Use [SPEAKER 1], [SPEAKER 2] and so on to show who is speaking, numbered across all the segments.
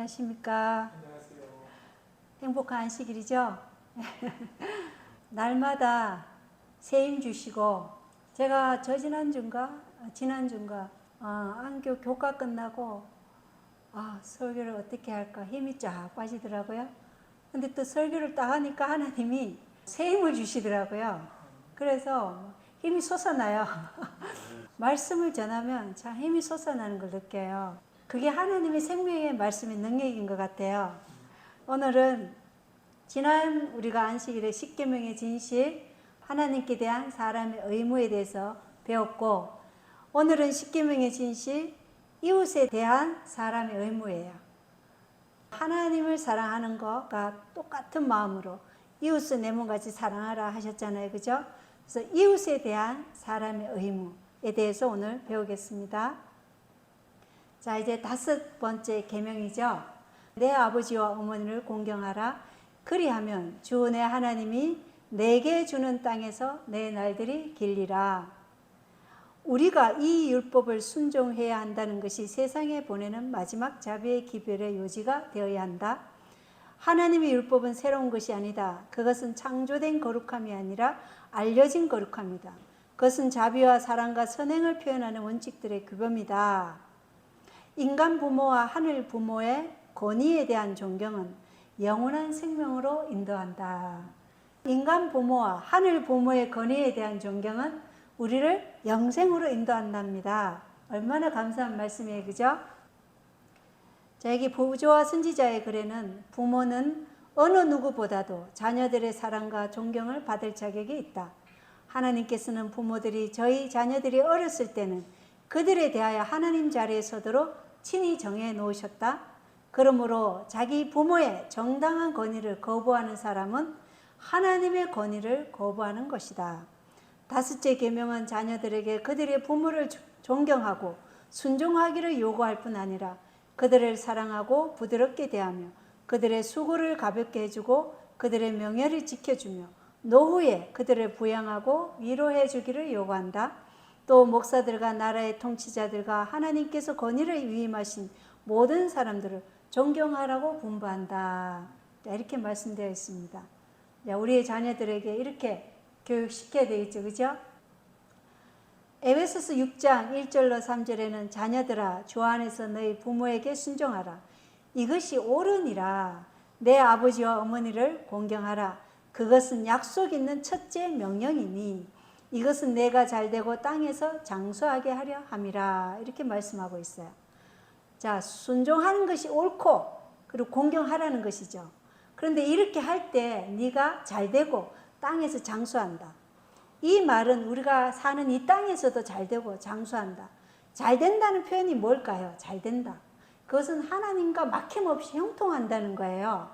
[SPEAKER 1] 안녕하십니까.
[SPEAKER 2] 안녕하세요.
[SPEAKER 1] 행복한 안식일이죠? 날마다 새 힘 주시고, 제가 지난주인가 안교 교과 끝나고 설교를 어떻게 할까 힘이 쫙 빠지더라고요. 근데 또 설교를 딱 하니까 하나님이 새 힘을 주시더라고요. 그래서 힘이 솟아나요. 말씀을 전하면 참 힘이 솟아나는 걸 느껴요. 그게 하나님의 생명의 말씀의 능력인 것 같아요. 오늘은 지난 우리가 안식일에 십계명의 진실, 하나님께 대한 사람의 의무에 대해서 배웠고, 오늘은 십계명의 진실, 이웃에 대한 사람의 의무예요. 하나님을 사랑하는 것과 똑같은 마음으로 이웃을 내 몸같이 사랑하라 하셨잖아요. 그죠? 그래서 이웃에 대한 사람의 의무에 대해서 오늘 배우겠습니다. 자, 이제 5번째 계명이죠. 내 아버지와 어머니를 공경하라. 그리하면 주 내 하나님이 내게 주는 땅에서 내 날들이 길리라. 우리가 이 율법을 순종해야 한다는 것이 세상에 보내는 마지막 자비의 기별의 요지가 되어야 한다. 하나님의 율법은 새로운 것이 아니다. 그것은 창조된 거룩함이 아니라 알려진 거룩함이다. 그것은 자비와 사랑과 선행을 표현하는 원칙들의 규범이다. 인간 부모와 하늘 부모의 권위에 대한 존경은 영원한 생명으로 인도한다. 인간 부모와 하늘 부모의 권위에 대한 존경은 우리를 영생으로 인도한답니다. 얼마나 감사한 말씀이에요, 그죠? 자, 여기 부조와 선지자의 글에는 부모는 어느 누구보다도 자녀들의 사랑과 존경을 받을 자격이 있다. 하나님께서는 부모들이 저희 자녀들이 어렸을 때는 그들에 대하여 하나님 자리에 서도록 친히 정해 놓으셨다. 그러므로 자기 부모의 정당한 권위를 거부하는 사람은 하나님의 권위를 거부하는 것이다. 5째 계명은 자녀들에게 그들의 부모를 존경하고 순종하기를 요구할 뿐 아니라 그들을 사랑하고 부드럽게 대하며 그들의 수고를 가볍게 해주고 그들의 명예를 지켜주며 노후에 그들을 부양하고 위로해 주기를 요구한다. 또 목사들과 나라의 통치자들과 하나님께서 권위를 위임하신 모든 사람들을 존경하라고 분부한다. 이렇게 말씀되어 있습니다. 우리의 자녀들에게 이렇게 교육시켜야 되겠죠. 그죠? 에베소서 6장 1절로 3절에는 자녀들아 주 안에서 너희 부모에게 순종하라. 이것이 옳으니라. 내 아버지와 어머니를 공경하라. 그것은 약속 있는 첫째 명령이니 이것은 내가 잘되고 땅에서 장수하게 하려 함이라. 이렇게 말씀하고 있어요. 자, 순종하는 것이 옳고 그리고 공경하라는 것이죠. 그런데 이렇게 할 때 네가 잘되고 땅에서 장수한다. 이 말은 우리가 사는 이 땅에서도 잘되고 장수한다. 잘된다는 표현이 뭘까요? 잘된다. 그것은 하나님과 막힘없이 형통한다는 거예요.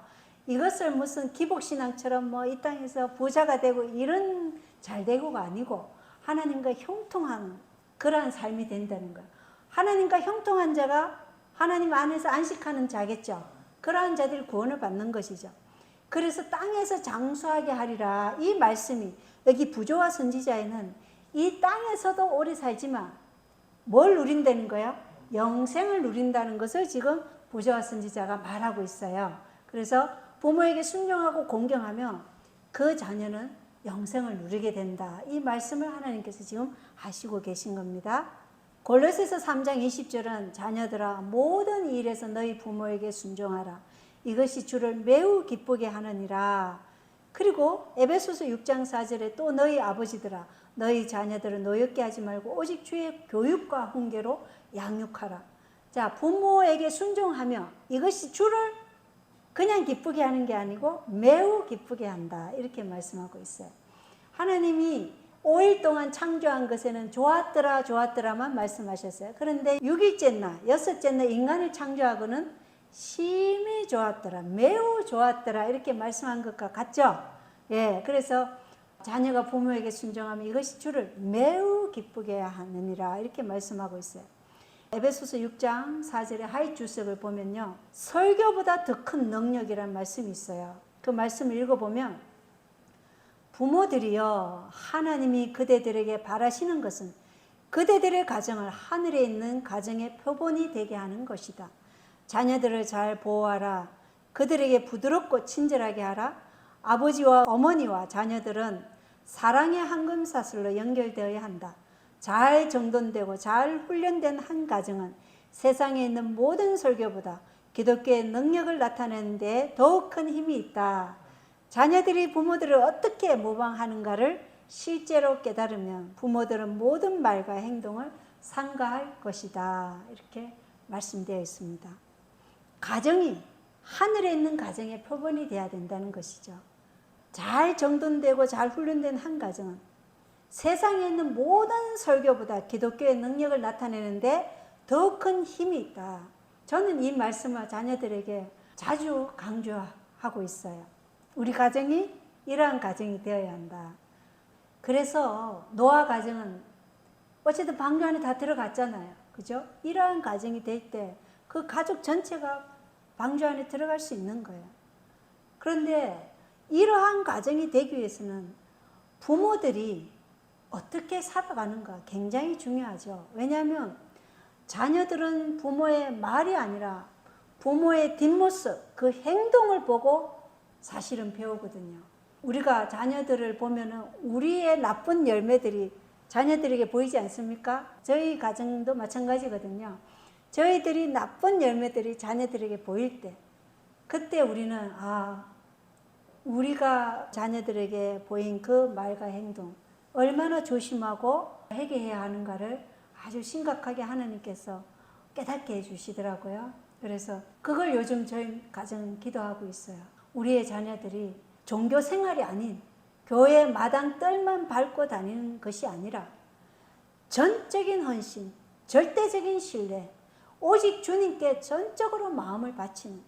[SPEAKER 1] 이것을 무슨 기복신앙처럼 이 땅에서 부자가 되고 이런 잘되고가 아니고 하나님과 형통한 그러한 삶이 된다는 거예요. 하나님과 형통한 자가 하나님 안에서 안식하는 자겠죠. 그러한 자들이 구원을 받는 것이죠. 그래서 땅에서 장수하게 하리라. 이 말씀이 여기 부조와 선지자에는 이 땅에서도 오래 살지만 뭘 누린다는 거예요? 영생을 누린다는 것을 지금 부조와 선지자가 말하고 있어요. 그래서 부모에게 순종하고 공경하면 그 자녀는 영생을 누리게 된다. 이 말씀을 하나님께서 지금 하시고 계신 겁니다. 골로새서 3장 20절은 자녀들아 모든 일에서 너희 부모에게 순종하라. 이것이 주를 매우 기쁘게 하느니라. 그리고 에베소서 6장 4절에 또 너희 아버지들아 너희 자녀들을 노엽게 하지 말고 오직 주의 교육과 훈계로 양육하라. 자, 부모에게 순종하며 이것이 주를 그냥 기쁘게 하는 게 아니고 매우 기쁘게 한다. 이렇게 말씀하고 있어요. 하나님이 5일 동안 창조한 것에는 좋았더라 좋았더라만 말씀하셨어요. 그런데 6일째 날 6째 날 인간을 창조하고는 심히 좋았더라 매우 좋았더라 이렇게 말씀한 것과 같죠. 예, 그래서 자녀가 부모에게 순종하면 이것이 주를 매우 기쁘게 하느니라 이렇게 말씀하고 있어요. 에베소서 6장 4절의 하이 주석을 보면요. 설교보다 더 큰 능력이라는 말씀이 있어요. 그 말씀을 읽어보면 부모들이요 하나님이 그대들에게 바라시는 것은 그대들의 가정을 하늘에 있는 가정의 표본이 되게 하는 것이다. 자녀들을 잘 보호하라. 그들에게 부드럽고 친절하게 하라. 아버지와 어머니와 자녀들은 사랑의 황금사슬로 연결되어야 한다. 잘 정돈되고 잘 훈련된 한 가정은 세상에 있는 모든 설교보다 기독교의 능력을 나타내는 데 더욱 큰 힘이 있다. 자녀들이 부모들을 어떻게 모방하는가를 실제로 깨달으면 부모들은 모든 말과 행동을 삼가할 것이다. 이렇게 말씀되어 있습니다. 가정이 하늘에 있는 가정의 표본이 되어야 된다는 것이죠. 잘 정돈되고 잘 훈련된 한 가정은 세상에 있는 모든 설교보다 기독교의 능력을 나타내는데 더 큰 힘이 있다. 저는 이 말씀을 자녀들에게 자주 강조하고 있어요. 우리 가정이 이러한 가정이 되어야 한다. 그래서 노아 가정은 어쨌든 방주 안에 다 들어갔잖아요. 그죠? 이러한 가정이 될 때 그 가족 전체가 방주 안에 들어갈 수 있는 거예요. 그런데 이러한 가정이 되기 위해서는 부모들이 어떻게 살아가는가 굉장히 중요하죠. 왜냐하면 자녀들은 부모의 말이 아니라 부모의 뒷모습, 그 행동을 보고 사실은 배우거든요. 우리가 자녀들을 보면은 우리의 나쁜 열매들이 자녀들에게 보이지 않습니까? 저희 가정도 마찬가지거든요. 저희들이 나쁜 열매들이 자녀들에게 보일 때, 그때 우리는 우리가 자녀들에게 보인 그 말과 행동, 얼마나 조심하고 회개해야 하는가를 아주 심각하게 하나님께서 깨닫게 해주시더라고요. 그래서 그걸 요즘 저희 가정은 기도하고 있어요. 우리의 자녀들이 종교 생활이 아닌 교회 마당 뜰만 밟고 다니는 것이 아니라 전적인 헌신, 절대적인 신뢰, 오직 주님께 전적으로 마음을 바치는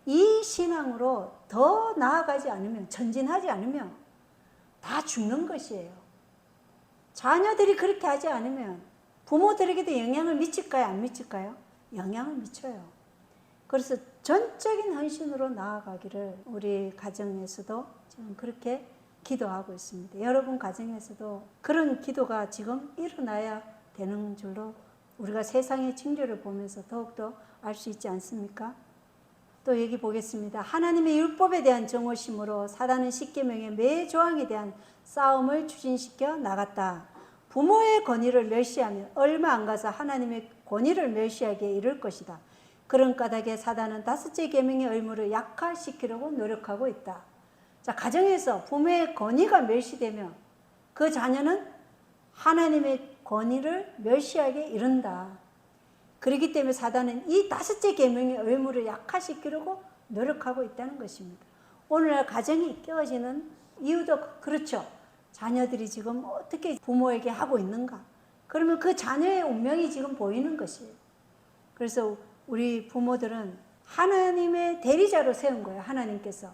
[SPEAKER 1] 이 신앙으로 더 나아가지 않으면, 전진하지 않으면 다 죽는 것이에요. 자녀들이 그렇게 하지 않으면 부모들에게도 영향을 미칠까요? 안 미칠까요? 영향을 미쳐요. 그래서 전적인 헌신으로 나아가기를 우리 가정에서도 지금 그렇게 기도하고 있습니다. 여러분 가정에서도 그런 기도가 지금 일어나야 되는 줄로 우리가 세상의 징조를 보면서 더욱더 알 수 있지 않습니까? 또 여기 보겠습니다. 하나님의 율법에 대한 정오심으로 사단은 십계명의 매 조항에 대한 싸움을 추진시켜 나갔다. 부모의 권위를 멸시하면 얼마 안 가서 하나님의 권위를 멸시하기에 이를 것이다. 그런 까닭에 사단은 다섯째 계명의 의무를 약화시키려고 노력하고 있다. 자, 가정에서 부모의 권위가 멸시되면 그 자녀는 하나님의 권위를 멸시하게 이른다. 그렇기 때문에 사단은 이 다섯째 계명의 의무를 약화시키려고 노력하고 있다는 것입니다. 오늘날 가정이 깨어지는 이유도 그렇죠. 자녀들이 지금 어떻게 부모에게 하고 있는가. 그러면 그 자녀의 운명이 지금 보이는 것이에요. 그래서 우리 부모들은 하나님의 대리자로 세운 거예요. 하나님께서.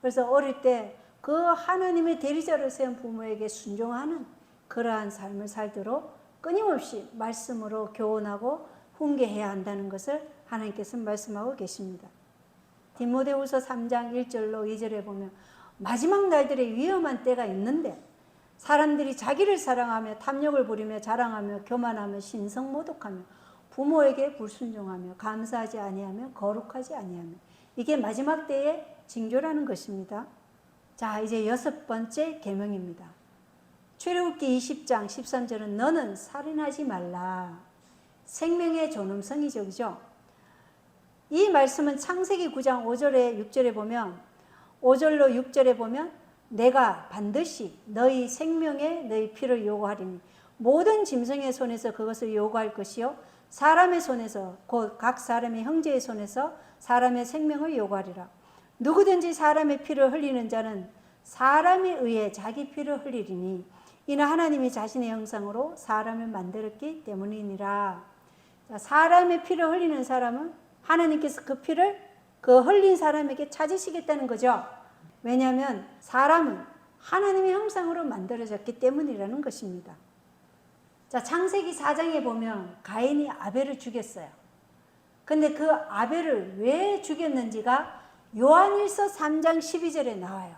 [SPEAKER 1] 그래서 어릴 때 그 하나님의 대리자로 세운 부모에게 순종하는 그러한 삶을 살도록 끊임없이 말씀으로 교훈하고 훈계해야 한다는 것을 하나님께서 말씀하고 계십니다. 디모데후서 3장 1절로 2절에 보면 마지막 날들에 위험한 때가 있는데 사람들이 자기를 사랑하며 탐욕을 부리며 자랑하며 교만하며 신성모독하며 부모에게 불순종하며 감사하지 아니하며 거룩하지 아니하며 이게 마지막 때의 징조라는 것입니다. 자, 이제 6번째 계명입니다. 출애굽기 20장 13절은 너는 살인하지 말라. 생명의 존엄성이죠. 그죠? 이 말씀은 창세기 9장 5절에 6절에 보면 5절로 6절에 보면 내가 반드시 너희 생명에 너희 피를 요구하리니 모든 짐승의 손에서 그것을 요구할 것이요 사람의 손에서 곧 각 사람의 형제의 손에서 사람의 생명을 요구하리라. 누구든지 사람의 피를 흘리는 자는 사람에 의해 자기 피를 흘리리니 이는 하나님이 자신의 형상으로 사람을 만들었기 때문이니라. 사람의 피를 흘리는 사람은 하나님께서 그 피를 그 흘린 사람에게 찾으시겠다는 거죠. 왜냐하면 사람은 하나님의 형상으로 만들어졌기 때문이라는 것입니다. 자, 창세기 4장에 보면 가인이 아벨을 죽였어요. 근데 그 아벨을 왜 죽였는지가 요한일서 3장 12절에 나와요.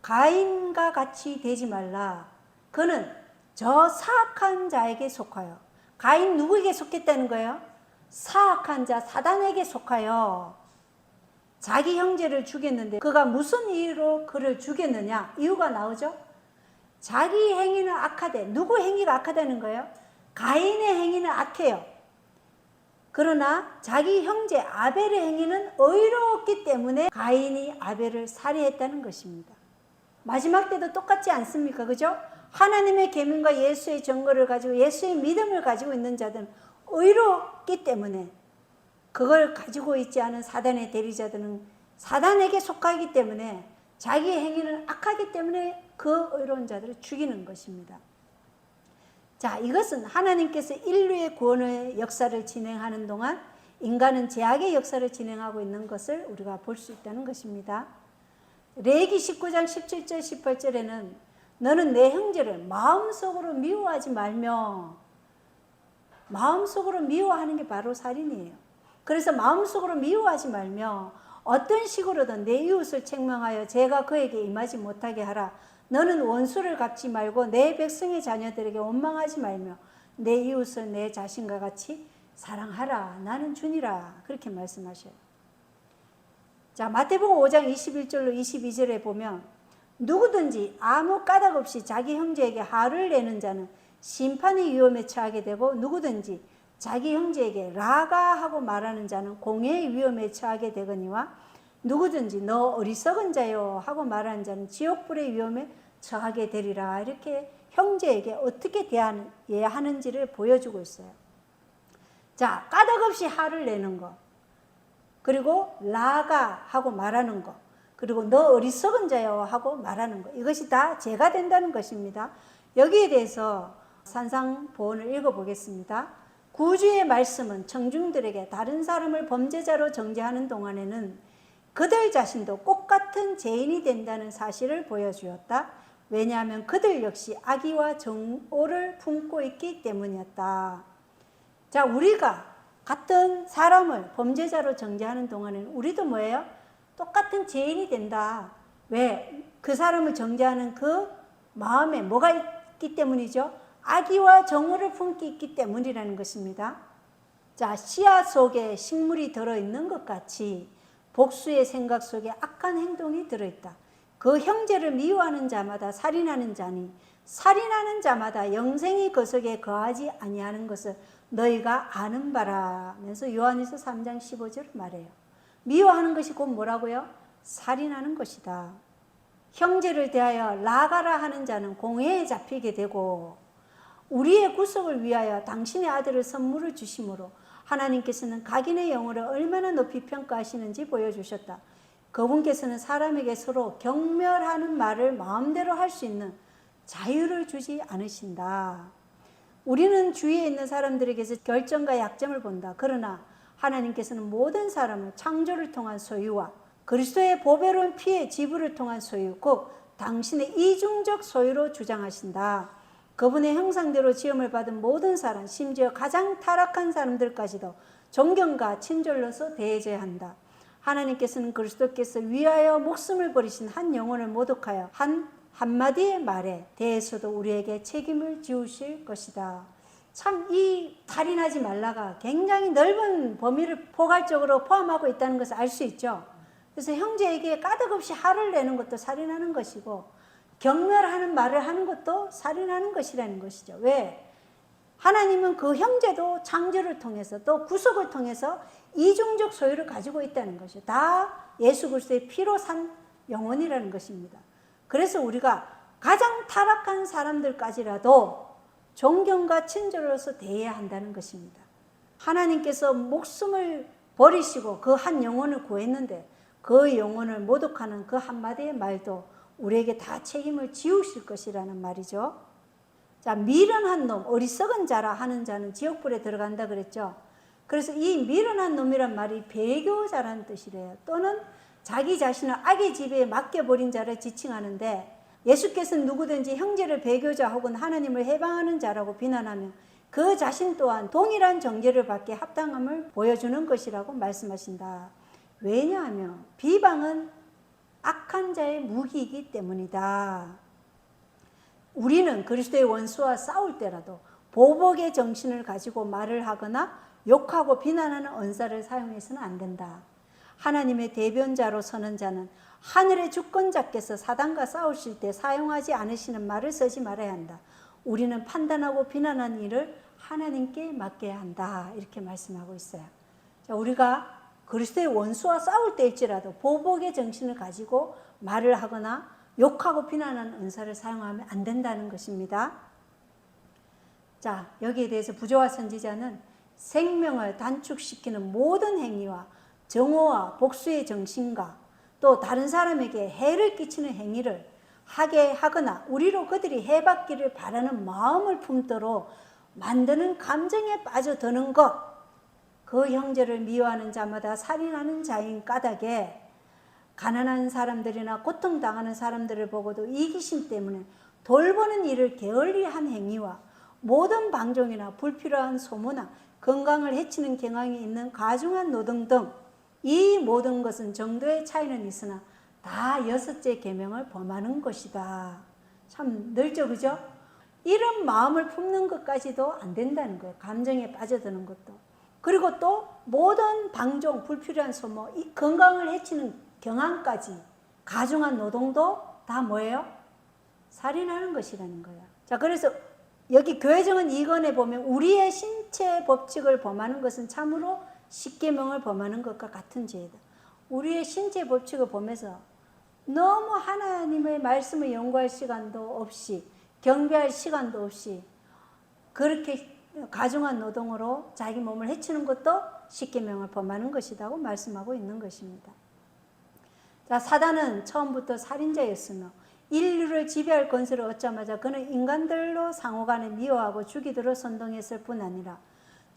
[SPEAKER 1] 가인과 같이 되지 말라. 그는 저 사악한 자에게 속하여. 가인 누구에게 속했다는 거예요? 사악한 자 사단에게 속하여 자기 형제를 죽였는데 그가 무슨 이유로 그를 죽였느냐? 이유가 나오죠. 자기 행위는 악하되, 누구 행위가 악하다는 거예요? 가인의 행위는 악해요. 그러나 자기 형제 아벨의 행위는 의로웠기 때문에 가인이 아벨을 살해했다는 것입니다. 마지막 때도 똑같지 않습니까? 그죠? 하나님의 계명과 예수의 증거를 가지고 예수의 믿음을 가지고 있는 자들은 의롭기 때문에, 그걸 가지고 있지 않은 사단의 대리자들은 사단에게 속하기 때문에, 자기 행위는 악하기 때문에 그 의로운 자들을 죽이는 것입니다. 자, 이것은 하나님께서 인류의 구원의 역사를 진행하는 동안 인간은 죄악의 역사를 진행하고 있는 것을 우리가 볼 수 있다는 것입니다. 레위기 19장 17절 18절에는 너는 내 형제를 마음속으로 미워하지 말며, 마음속으로 미워하는 게 바로 살인이에요. 그래서 마음속으로 미워하지 말며 어떤 식으로든 내 이웃을 책망하여 죄가 그에게 임하지 못하게 하라. 너는 원수를 갚지 말고 내 백성의 자녀들에게 원망하지 말며 내 이웃을 내 자신과 같이 사랑하라. 나는 주니라. 그렇게 말씀하셔요. 자, 마태복음 5장 21절로 22절에 보면 누구든지 아무 까닭 없이 자기 형제에게 화를 내는 자는 심판의 위험에 처하게 되고, 누구든지 자기 형제에게 라가 하고 말하는 자는 공회의 위험에 처하게 되거니와, 누구든지 너 어리석은 자요 하고 말하는 자는 지옥불의 위험에 처하게 되리라. 이렇게 형제에게 어떻게 대해야 하는지를 보여주고 있어요. 자, 까닭 없이 화를 내는 것, 그리고 라가 하고 말하는 것, 그리고 너 어리석은 자요 하고 말하는 것, 이것이 다 죄가 된다는 것입니다. 여기에 대해서 산상보원을 읽어보겠습니다. 구주의 말씀은 청중들에게 다른 사람을 범죄자로 정죄하는 동안에는 그들 자신도 똑같은 죄인이 된다는 사실을 보여주었다. 왜냐하면 그들 역시 악의와 정오를 품고 있기 때문이었다. 자, 우리가 같은 사람을 범죄자로 정죄하는 동안에는 우리도 뭐예요? 똑같은 죄인이 된다. 왜? 그 사람을 정죄하는 그 마음에 뭐가 있기 때문이죠? 악의와 정오를 품고 있기 때문이라는 것입니다. 자, 씨앗 속에 식물이 들어있는 것 같이 복수의 생각 속에 악한 행동이 들어있다. 그 형제를 미워하는 자마다 살인하는 자니 살인하는 자마다 영생이 그 속에 거하지 아니하는 것을 너희가 아는 바라. 면서 요한일서 3장 15절을 말해요. 미워하는 것이 곧 뭐라고요? 살인하는 것이다. 형제를 대하여 라가라 하는 자는 공회에 잡히게 되고, 우리의 구속을 위하여 당신의 아들을 선물을 주심으로 하나님께서는 각인의 영혼을 얼마나 높이 평가하시는지 보여주셨다. 그분께서는 사람에게 서로 경멸하는 말을 마음대로 할 수 있는 자유를 주지 않으신다. 우리는 주위에 있는 사람들에게서 결점과 약점을 본다. 그러나 하나님께서는 모든 사람을 창조를 통한 소유와 그리스도의 보배로운 피의 지불을 통한 소유, 곧 당신의 이중적 소유로 주장하신다. 그분의 형상대로 지음을 받은 모든 사람, 심지어 가장 타락한 사람들까지도 존경과 친절로서 대해줘야 한다. 하나님께서는 그리스도께서 위하여 목숨을 버리신 한 영혼을 모독하여 한 한마디의 말에 대해서도 우리에게 책임을 지우실 것이다. 참 이 살인하지 말라가 굉장히 넓은 범위를 포괄적으로 포함하고 있다는 것을 알 수 있죠. 그래서 형제에게 까닭없이 화를 내는 것도 살인하는 것이고, 경멸하는 말을 하는 것도 살인하는 것이라는 것이죠. 왜? 하나님은 그 형제도 창조를 통해서 또 구속을 통해서 이중적 소유를 가지고 있다는 것이죠. 다 예수 그리스도의 피로 산 영혼이라는 것입니다. 그래서 우리가 가장 타락한 사람들까지라도 존경과 친절로서 대해야 한다는 것입니다. 하나님께서 목숨을 버리시고 그 한 영혼을 구했는데 그 영혼을 모독하는 그 한마디의 말도 우리에게 다 책임을 지우실 것이라는 말이죠. 자, 미련한 놈, 어리석은 자라 하는 자는 지옥불에 들어간다 그랬죠. 그래서 이 미련한 놈이란 말이 배교자라는 뜻이래요. 또는 자기 자신을 악의 지배에 맡겨버린 자를 지칭하는데, 예수께서는 누구든지 형제를 배교자 혹은 하나님을 해방하는 자라고 비난하면 그 자신 또한 동일한 정죄를 받게 합당함을 보여주는 것이라고 말씀하신다. 왜냐하면 비방은 악한 자의 무기이기 때문이다. 우리는 그리스도의 원수와 싸울 때라도 보복의 정신을 가지고 말을 하거나 욕하고 비난하는 언사를 사용해서는 안 된다. 하나님의 대변자로 서는 자는 하늘의 주권자께서 사단과 싸우실 때 사용하지 않으시는 말을 쓰지 말아야 한다. 우리는 판단하고 비난하는 일을 하나님께 맡겨야 한다. 이렇게 말씀하고 있어요. 자, 우리가 그리스도의 원수와 싸울 때일지라도 보복의 정신을 가지고 말을 하거나 욕하고 비난하는 은사를 사용하면 안 된다는 것입니다. 자, 여기에 대해서 부조와 선지자는 생명을 단축시키는 모든 행위와 정오와 복수의 정신과 또 다른 사람에게 해를 끼치는 행위를 하게 하거나 우리로 그들이 해받기를 바라는 마음을 품도록 만드는 감정에 빠져드는 것, 그 형제를 미워하는 자마다 살인하는 자인 까닭에 가난한 사람들이나 고통당하는 사람들을 보고도 이기심 때문에 돌보는 일을 게을리한 행위와 모든 방종이나 불필요한 소모나 건강을 해치는 경향이 있는 가중한 노동 등 이 모든 것은 정도의 차이는 있으나 다 여섯째 계명을 범하는 것이다. 참 넓죠, 그죠? 이런 마음을 품는 것까지도 안 된다는 거예요. 감정에 빠져드는 것도. 그리고 또 모든 방종, 불필요한 소모, 이 건강을 해치는 경향까지 가중한 노동도 다 뭐예요? 살인하는 것이라는 거예요. 자, 그래서 여기 교회정은 2권에 보면 우리의 신체 법칙을 범하는 것은 참으로 십계명을 범하는 것과 같은 죄이다. 우리의 신체 법칙을 보면서 너무 하나님의 말씀을 연구할 시간도 없이 경배할 시간도 없이 그렇게 가중한 노동으로 자기 몸을 해치는 것도 십계명을 범하는 것이라고 말씀하고 있는 것입니다. 자, 사단은 처음부터 살인자였으며 인류를 지배할 권세를 얻자마자 그는 인간들로 상호간에 미워하고 죽이도록 선동했을 뿐 아니라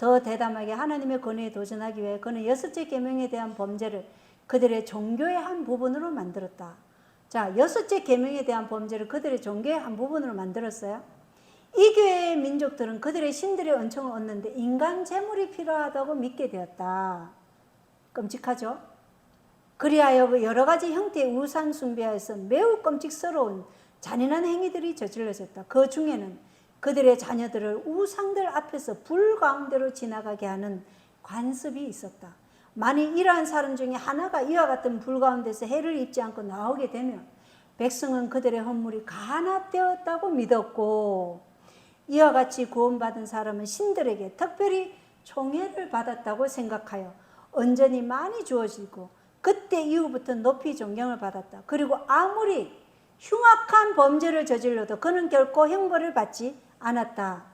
[SPEAKER 1] 더 대담하게 하나님의 권위에 도전하기 위해 그는 여섯째 계명에 대한 범죄를 그들의 종교의 한 부분으로 만들었다. 자, 여섯째 계명에 대한 범죄를 그들의 종교의 한 부분으로 만들었어요. 이 교회의 민족들은 그들의 신들의 은총을 얻는데 인간 재물이 필요하다고 믿게 되었다. 끔찍하죠? 그리하여 여러 가지 형태의 우상 숭배하여서 매우 끔찍스러운 잔인한 행위들이 저질러졌다. 그 중에는 그들의 자녀들을 우상들 앞에서 불 가운데로 지나가게 하는 관습이 있었다. 만일 이러한 사람 중에 하나가 이와 같은 불 가운데서 해를 입지 않고 나오게 되면 백성은 그들의 헌물이 간합되었다고 믿었고 이와 같이 구원받은 사람은 신들에게 특별히 총애를 받았다고 생각하여 언전이 많이 주어지고 그때 이후부터 높이 존경을 받았다. 그리고 아무리 흉악한 범죄를 저질러도 그는 결코 형벌을 받지 않았다.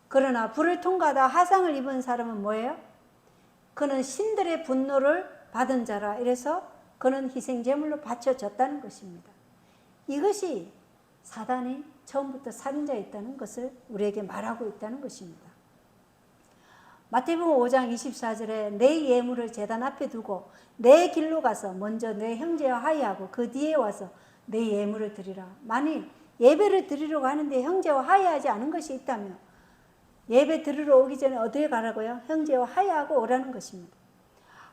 [SPEAKER 1] 그러나 불을 통과하다 하상을 입은 사람은 뭐예요? 그는 신들의 분노를 받은 자라. 이래서 그는 희생제물로 바쳐졌다는 것입니다. 이것이 사단이 처음부터 살인자였다는 것을 우리에게 말하고 있다는 것입니다. 마태복음 5장 24절에 내 예물을 제단 앞에 두고 내 길로 가서 먼저 내 형제와 화해하고 그 뒤에 와서 내 예물을 드리라. 만일 예배를 드리려고 하는데 형제와 화해하지 않은 것이 있다면 예배 드리러 오기 전에 어디에 가라고요? 형제와 화해하고 오라는 것입니다.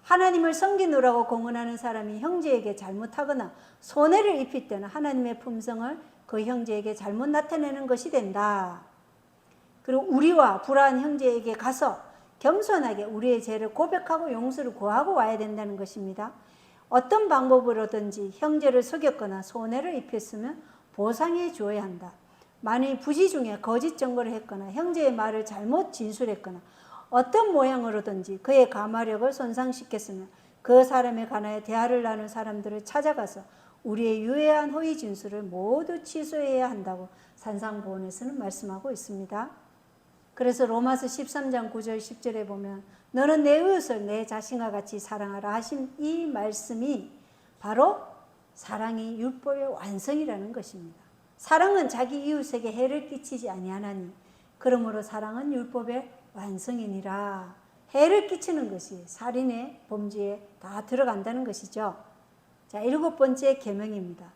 [SPEAKER 1] 하나님을 섬기느라고 공언하는 사람이 형제에게 잘못하거나 손해를 입힐 때는 하나님의 품성을 그 형제에게 잘못 나타내는 것이 된다. 그리고 우리와 불화한 형제에게 가서 겸손하게 우리의 죄를 고백하고 용서를 구하고 와야 된다는 것입니다. 어떤 방법으로든지 형제를 속였거나 손해를 입혔으면 보상해 주어야 한다. 만일 부지 중에 거짓 증거를 했거나 형제의 말을 잘못 진술했거나 어떤 모양으로든지 그의 가마력을 손상시켰으면 그 사람에 관하여 대화를 나눈 사람들을 찾아가서 우리의 유해한 허위 진술을 모두 취소해야 한다고 산상보훈에서는 말씀하고 있습니다. 그래서 로마서 13장 9절 10절에 보면 너는 내 이웃을 내 자신과 같이 사랑하라 하신 이 말씀이 바로 사랑이 율법의 완성이라는 것입니다. 사랑은 자기 이웃에게 해를 끼치지 아니하나니 그러므로 사랑은 율법의 완성이니라. 해를 끼치는 것이 살인의 범죄에 다 들어간다는 것이죠. 자, 7번째 계명입니다.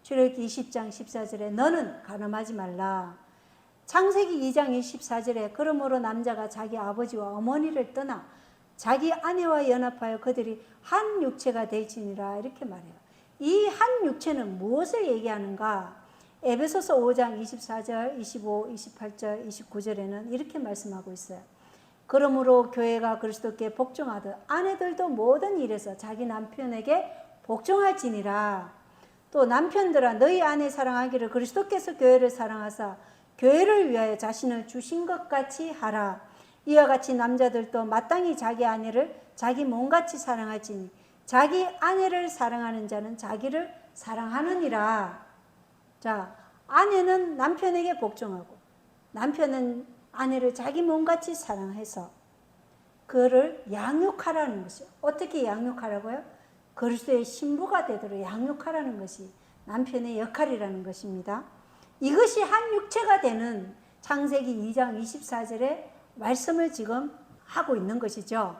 [SPEAKER 1] 출애굽기 20장 14절에 너는 간음하지 말라. 창세기 2장 24절에 그러므로 남자가 자기 아버지와 어머니를 떠나 자기 아내와 연합하여 그들이 한 육체가 되지니라. 이렇게 말해요. 이 한 육체는 무엇을 얘기하는가? 에베소서 5장 24절, 25, 28절, 29절에는 이렇게 말씀하고 있어요. 그러므로 교회가 그리스도께 복종하듯 아내들도 모든 일에서 자기 남편에게 복종할지니라. 또 남편들아 너희 아내 사랑하기를 그리스도께서 교회를 사랑하사 교회를 위하여 자신을 주신 것 같이 하라. 이와 같이 남자들도 마땅히 자기 아내를 자기 몸같이 사랑할지니 자기 아내를 사랑하는 자는 자기를 사랑하느니라. 자, 아내는 남편에게 복종하고 남편은 아내를 자기 몸같이 사랑해서 그를 양육하라는 것이요. 어떻게 양육하라고요? 그리스도의 신부가 되도록 양육하라는 것이 남편의 역할이라는 것입니다. 이것이 한 육체가 되는 창세기 2장 24절의 말씀을 지금 하고 있는 것이죠.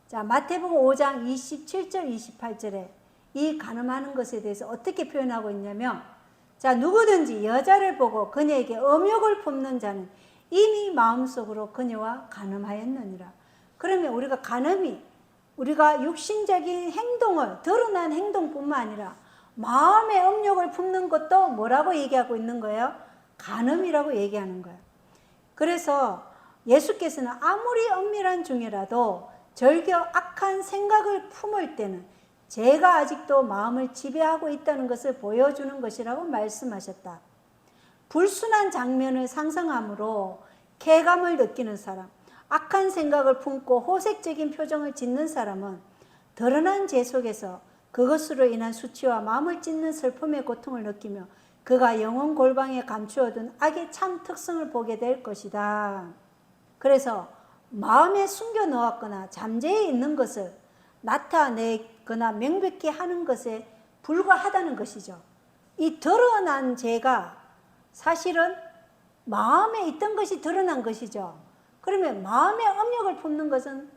[SPEAKER 1] 자, 마태복음 5장 27절 28절에 이 간음하는 것에 대해서 어떻게 표현하고 있냐면, 자, 누구든지 여자를 보고 그녀에게 음욕을 품는 자는 이미 마음속으로 그녀와 간음하였느니라. 그러면 우리가 간음이 우리가 육신적인 행동을 드러난 행동뿐만 아니라 마음의 음욕을 품는 것도 뭐라고 얘기하고 있는 거예요? 간음이라고 얘기하는 거예요. 그래서 예수께서는 아무리 은밀한 중이라도 절겨 악한 생각을 품을 때는 죄가 아직도 마음을 지배하고 있다는 것을 보여주는 것이라고 말씀하셨다. 불순한 장면을 상상함으로 쾌감을 느끼는 사람, 악한 생각을 품고 호색적인 표정을 짓는 사람은 드러난 죄 속에서 그것으로 인한 수치와 마음을 찢는 슬픔의 고통을 느끼며 그가 영혼 골방에 감추어둔 악의 참 특성을 보게 될 것이다. 그래서 마음에 숨겨 놓았거나 잠재해 있는 것을 나타내거나 명백히 하는 것에 불과하다는 것이죠. 이 드러난 죄가 사실은 마음에 있던 것이 드러난 것이죠. 그러면 마음의 음욕을 품는 것은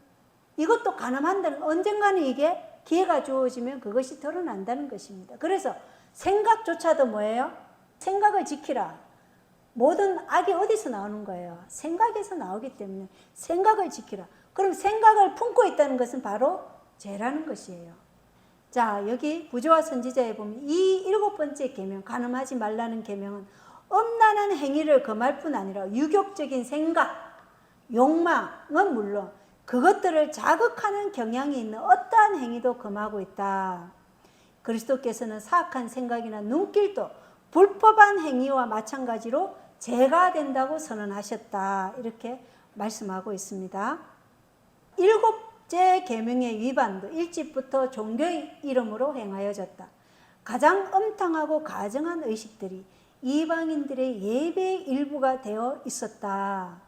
[SPEAKER 1] 이것도 가늠한다는, 언젠가는 이게 기회가 주어지면 그것이 드러난다는 것입니다. 그래서 생각조차도 뭐예요? 생각을 지키라. 모든 악이 어디서 나오는 거예요? 생각에서 나오기 때문에 생각을 지키라. 그럼 생각을 품고 있다는 것은 바로 죄라는 것이에요. 자, 여기 부조와 선지자에 보면 이 7번째 계명, 간음하지 말라는 계명은 음란한 행위를 금할 뿐 아니라 유격적인 생각, 욕망은 물론 그것들을 자극하는 경향이 있는 어떠한 행위도 금하고 있다. 그리스도께서는 사악한 생각이나 눈길도 불법한 행위와 마찬가지로 죄가 된다고 선언하셨다. 이렇게 말씀하고 있습니다. 7째 계명의 위반도 1집부터 종교의 이름으로 행하여졌다. 가장 음탕하고 가증한 의식들이 이방인들의 예배의 일부가 되어 있었다.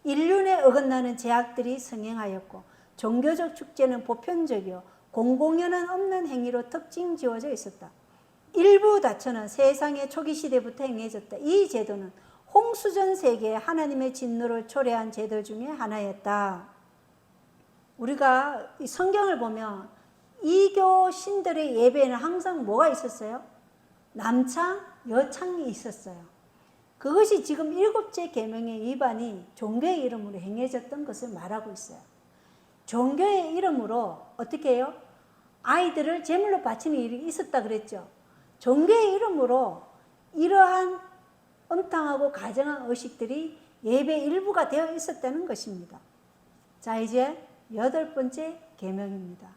[SPEAKER 1] 인륜에 어긋나는 제약들이 성행하였고 종교적 축제는 보편적이요 공공연한 없는 행위로 특징 지어져 있었다. 일부 다처는 세상의 초기 시대부터 행해졌다. 이 제도는 홍수전 세계에 하나님의 진노를 초래한 제도 중에 하나였다. 우리가 이 성경을 보면 이교 신들의 예배에는 항상 뭐가 있었어요? 남창, 여창이 있었어요. 그것이 지금 7째 계명의 위반이 종교의 이름으로 행해졌던 것을 말하고 있어요. 종교의 이름으로 어떻게 해요? 아이들을 제물로 바치는 일이 있었다 그랬죠. 종교의 이름으로 이러한 음탕하고 가증한 의식들이 예배의 일부가 되어 있었다는 것입니다. 자, 이제 8번째 계명입니다.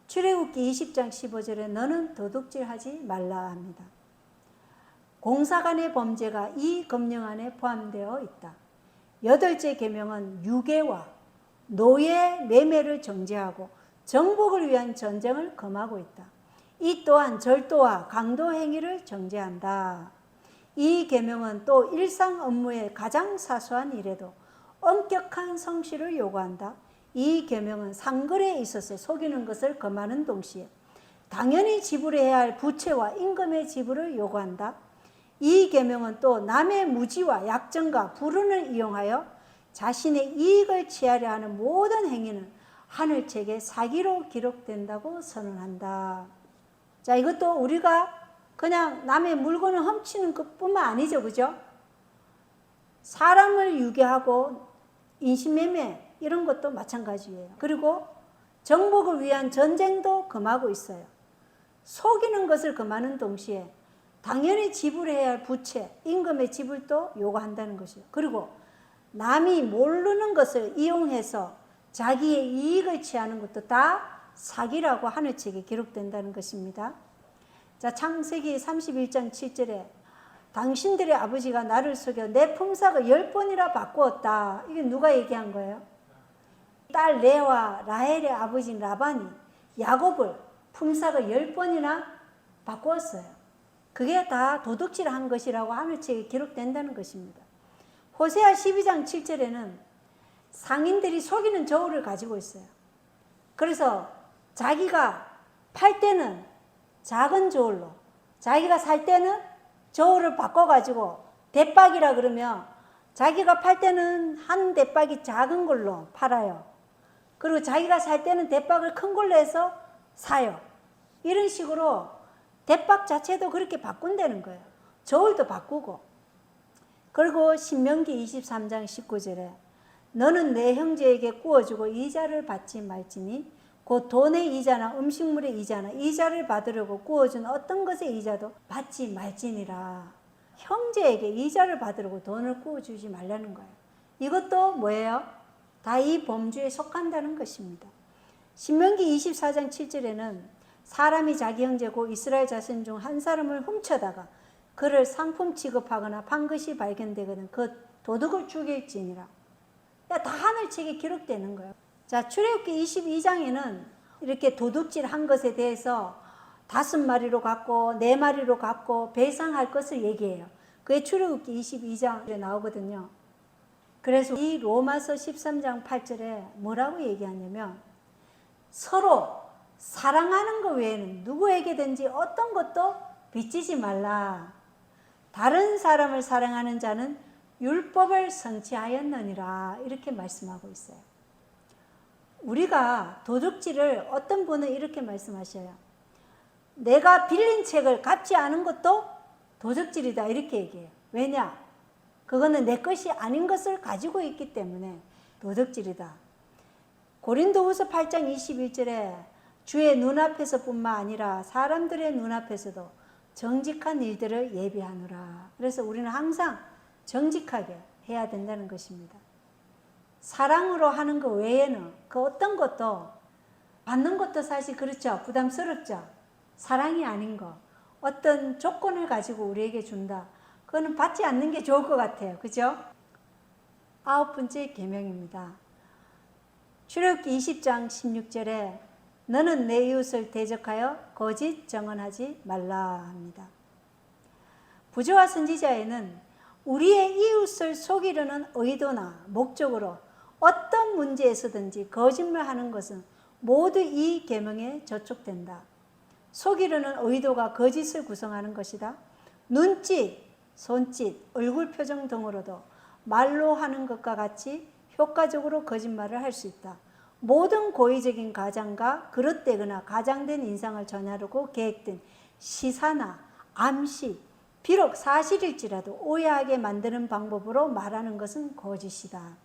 [SPEAKER 1] 출애굽기 20장 15절에 너는 도둑질하지 말라 합니다. 공사간의 범죄가 이 금령 안에 포함되어 있다. 8째 계명은 유괴와 노예 매매를 정죄하고 정복을 위한 전쟁을 금하고 있다. 이 또한 절도와 강도 행위를 정죄한다. 이 계명은 또 일상 업무의 가장 사소한 일에도 엄격한 성실을 요구한다. 이 계명은 상거래에 있어서 속이는 것을 금하는 동시에 당연히 지불해야 할 부채와 임금의 지불을 요구한다. 이 계명은 또 남의 무지와 약점과 불운을 이용하여 자신의 이익을 취하려 하는 모든 행위는 하늘책에 사기로 기록된다고 선언한다. 자, 이것도 우리가 그냥 남의 물건을 훔치는 것뿐만 아니죠, 그죠? 사람을 유괴하고 인신매매 이런 것도 마찬가지예요. 그리고 정복을 위한 전쟁도 금하고 있어요. 속이는 것을 금하는 동시에 당연히 지불해야 할 부채, 임금의 지불도 요구한다는 것이에요. 그리고 남이 모르는 것을 이용해서 자기의 이익을 취하는 것도 다 사기라고 하늘책에 기록된다는 것입니다. 자, 창세기 31장 7절에 당신들의 아버지가 나를 속여 내 품삯을 10번이나 바꾸었다. 이게 누가 얘기한 거예요? 딸 레와 라헬의 아버지인 라반이 야곱을 품삯을 10번이나 바꾸었어요. 그게 다 도둑질한 것이라고 하늘책에 기록된다는 것입니다. 호세아 12장 7절에는 상인들이 속이는 저울을 가지고 있어요. 그래서 자기가 팔 때는 작은 저울로, 자기가 살 때는 저울을 바꿔가지고 대박이라 그러면 자기가 팔 때는 한 대박이 작은 걸로 팔아요. 그리고 자기가 살 때는 대박을 큰 걸로 해서 사요. 이런 식으로 대박 자체도 그렇게 바꾼다는 거예요. 저울도 바꾸고. 그리고 신명기 23장 19절에 너는 내 형제에게 구워주고 이자를 받지 말지니 곧 돈의 이자나 음식물의 이자나 이자를 받으려고 구워준 어떤 것의 이자도 받지 말지니라. 형제에게 이자를 받으려고 돈을 구워주지 말라는 거예요. 이것도 뭐예요? 다 이 범주에 속한다는 것입니다. 신명기 24장 7절에는 사람이 자기 형제 곧 이스라엘 자손 중 한 사람을 훔쳐다가 그를 상품 취급하거나 판 것이 발견되거든 그 도둑을 죽일지니라. 다 하늘책에 기록되는 거예요. 자, 출애굽기 22장에는 이렇게 도둑질 한 것에 대해서 5마리로 갚고 4마리로 갚고 배상할 것을 얘기해요. 그게 출애굽기 22장에 나오거든요. 그래서 이 로마서 13장 8절에 뭐라고 얘기하냐면 서로 사랑하는 것 외에는 누구에게든지 어떤 것도 빚지지 말라. 다른 사람을 사랑하는 자는 율법을 성취하였느니라. 이렇게 말씀하고 있어요. 우리가 도둑질을 어떤 분은 이렇게 말씀하셔요. 내가 빌린 책을 갚지 않은 것도 도둑질이다. 이렇게 얘기해요. 왜냐? 그거는 내 것이 아닌 것을 가지고 있기 때문에 도둑질이다. 고린도후서 8장 21절에 주의 눈앞에서 뿐만 아니라 사람들의 눈앞에서도 정직한 일들을 예비하노라. 그래서 우리는 항상 정직하게 해야 된다는 것입니다. 사랑으로 하는 것 외에는 그 어떤 것도 받는 것도 사실 그렇죠. 부담스럽죠. 사랑이 아닌 거. 어떤 조건을 가지고 우리에게 준다. 그거는 받지 않는 게 좋을 것 같아요. 그죠? 9번째 계명입니다. 출애굽기 20장 16절에 너는 내 이웃을 대적하여 거짓 증언하지 말라 합니다. 부조와 선지자에는 우리의 이웃을 속이려는 의도나 목적으로 어떤 문제에서든지 거짓말하는 것은 모두 이 계명에 저촉된다. 속이려는 의도가 거짓을 구성하는 것이다. 눈짓, 손짓, 얼굴 표정 등으로도 말로 하는 것과 같이 효과적으로 거짓말을 할 수 있다. 모든 고의적인 가장과 그릇되거나 가장된 인상을 전하려고 계획된 시사나 암시, 비록 사실일지라도 오해하게 만드는 방법으로 말하는 것은 거짓이다.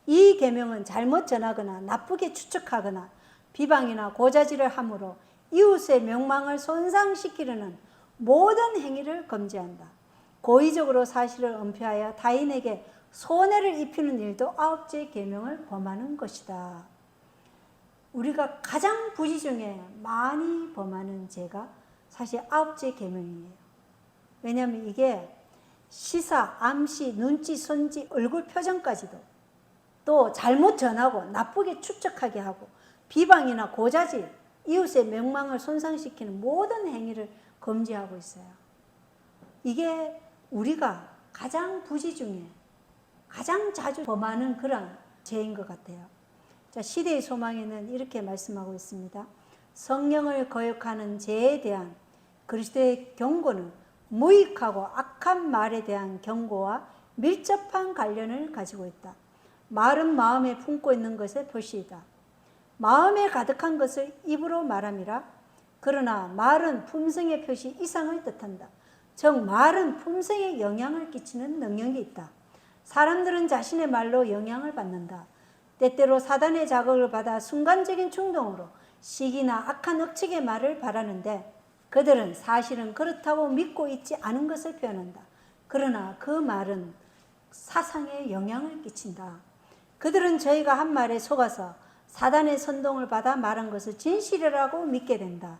[SPEAKER 1] 이 계명은 잘못 전하거나 나쁘게 추측하거나 비방이나 고자질을 함으로 이웃의 명망을 손상시키려는 모든 행위를 금지한다. 고의적으로 사실을 은폐하여 타인에게 손해를 입히는 일도 9째 계명을 범하는 것이다. 우리가 가장 부지 중에 많이 범하는 죄가 사실 9째 계명이에요. 왜냐하면 이게 시사, 암시, 눈짓, 손짓, 얼굴 표정까지도 또 잘못 전하고 나쁘게 추측하게 하고 비방이나 고자질, 이웃의 명망을 손상시키는 모든 행위를 금지하고 있어요. 이게 우리가 가장 부지 중에 가장 자주 범하는 그런 죄인 것 같아요. 자, 시대의 소망에는 이렇게 말씀하고 있습니다. 성령을 거역하는 죄에 대한 그리스도의 경고는 무익하고 악한 말에 대한 경고와 밀접한 관련을 가지고 있다. 말은 마음에 품고 있는 것의 표시이다. 마음에 가득한 것을 입으로 말함이라. 그러나 말은 품성의 표시 이상을 뜻한다. 즉 말은 품성에 영향을 끼치는 능력이 있다. 사람들은 자신의 말로 영향을 받는다. 때때로 사단의 자극을 받아 순간적인 충동으로 시기나 악한 억측의 말을 바라는데 그들은 사실은 그렇다고 믿고 있지 않은 것을 표현한다. 그러나 그 말은 사상에 영향을 끼친다. 그들은 저희가 한 말에 속아서 사단의 선동을 받아 말한 것을 진실이라고 믿게 된다.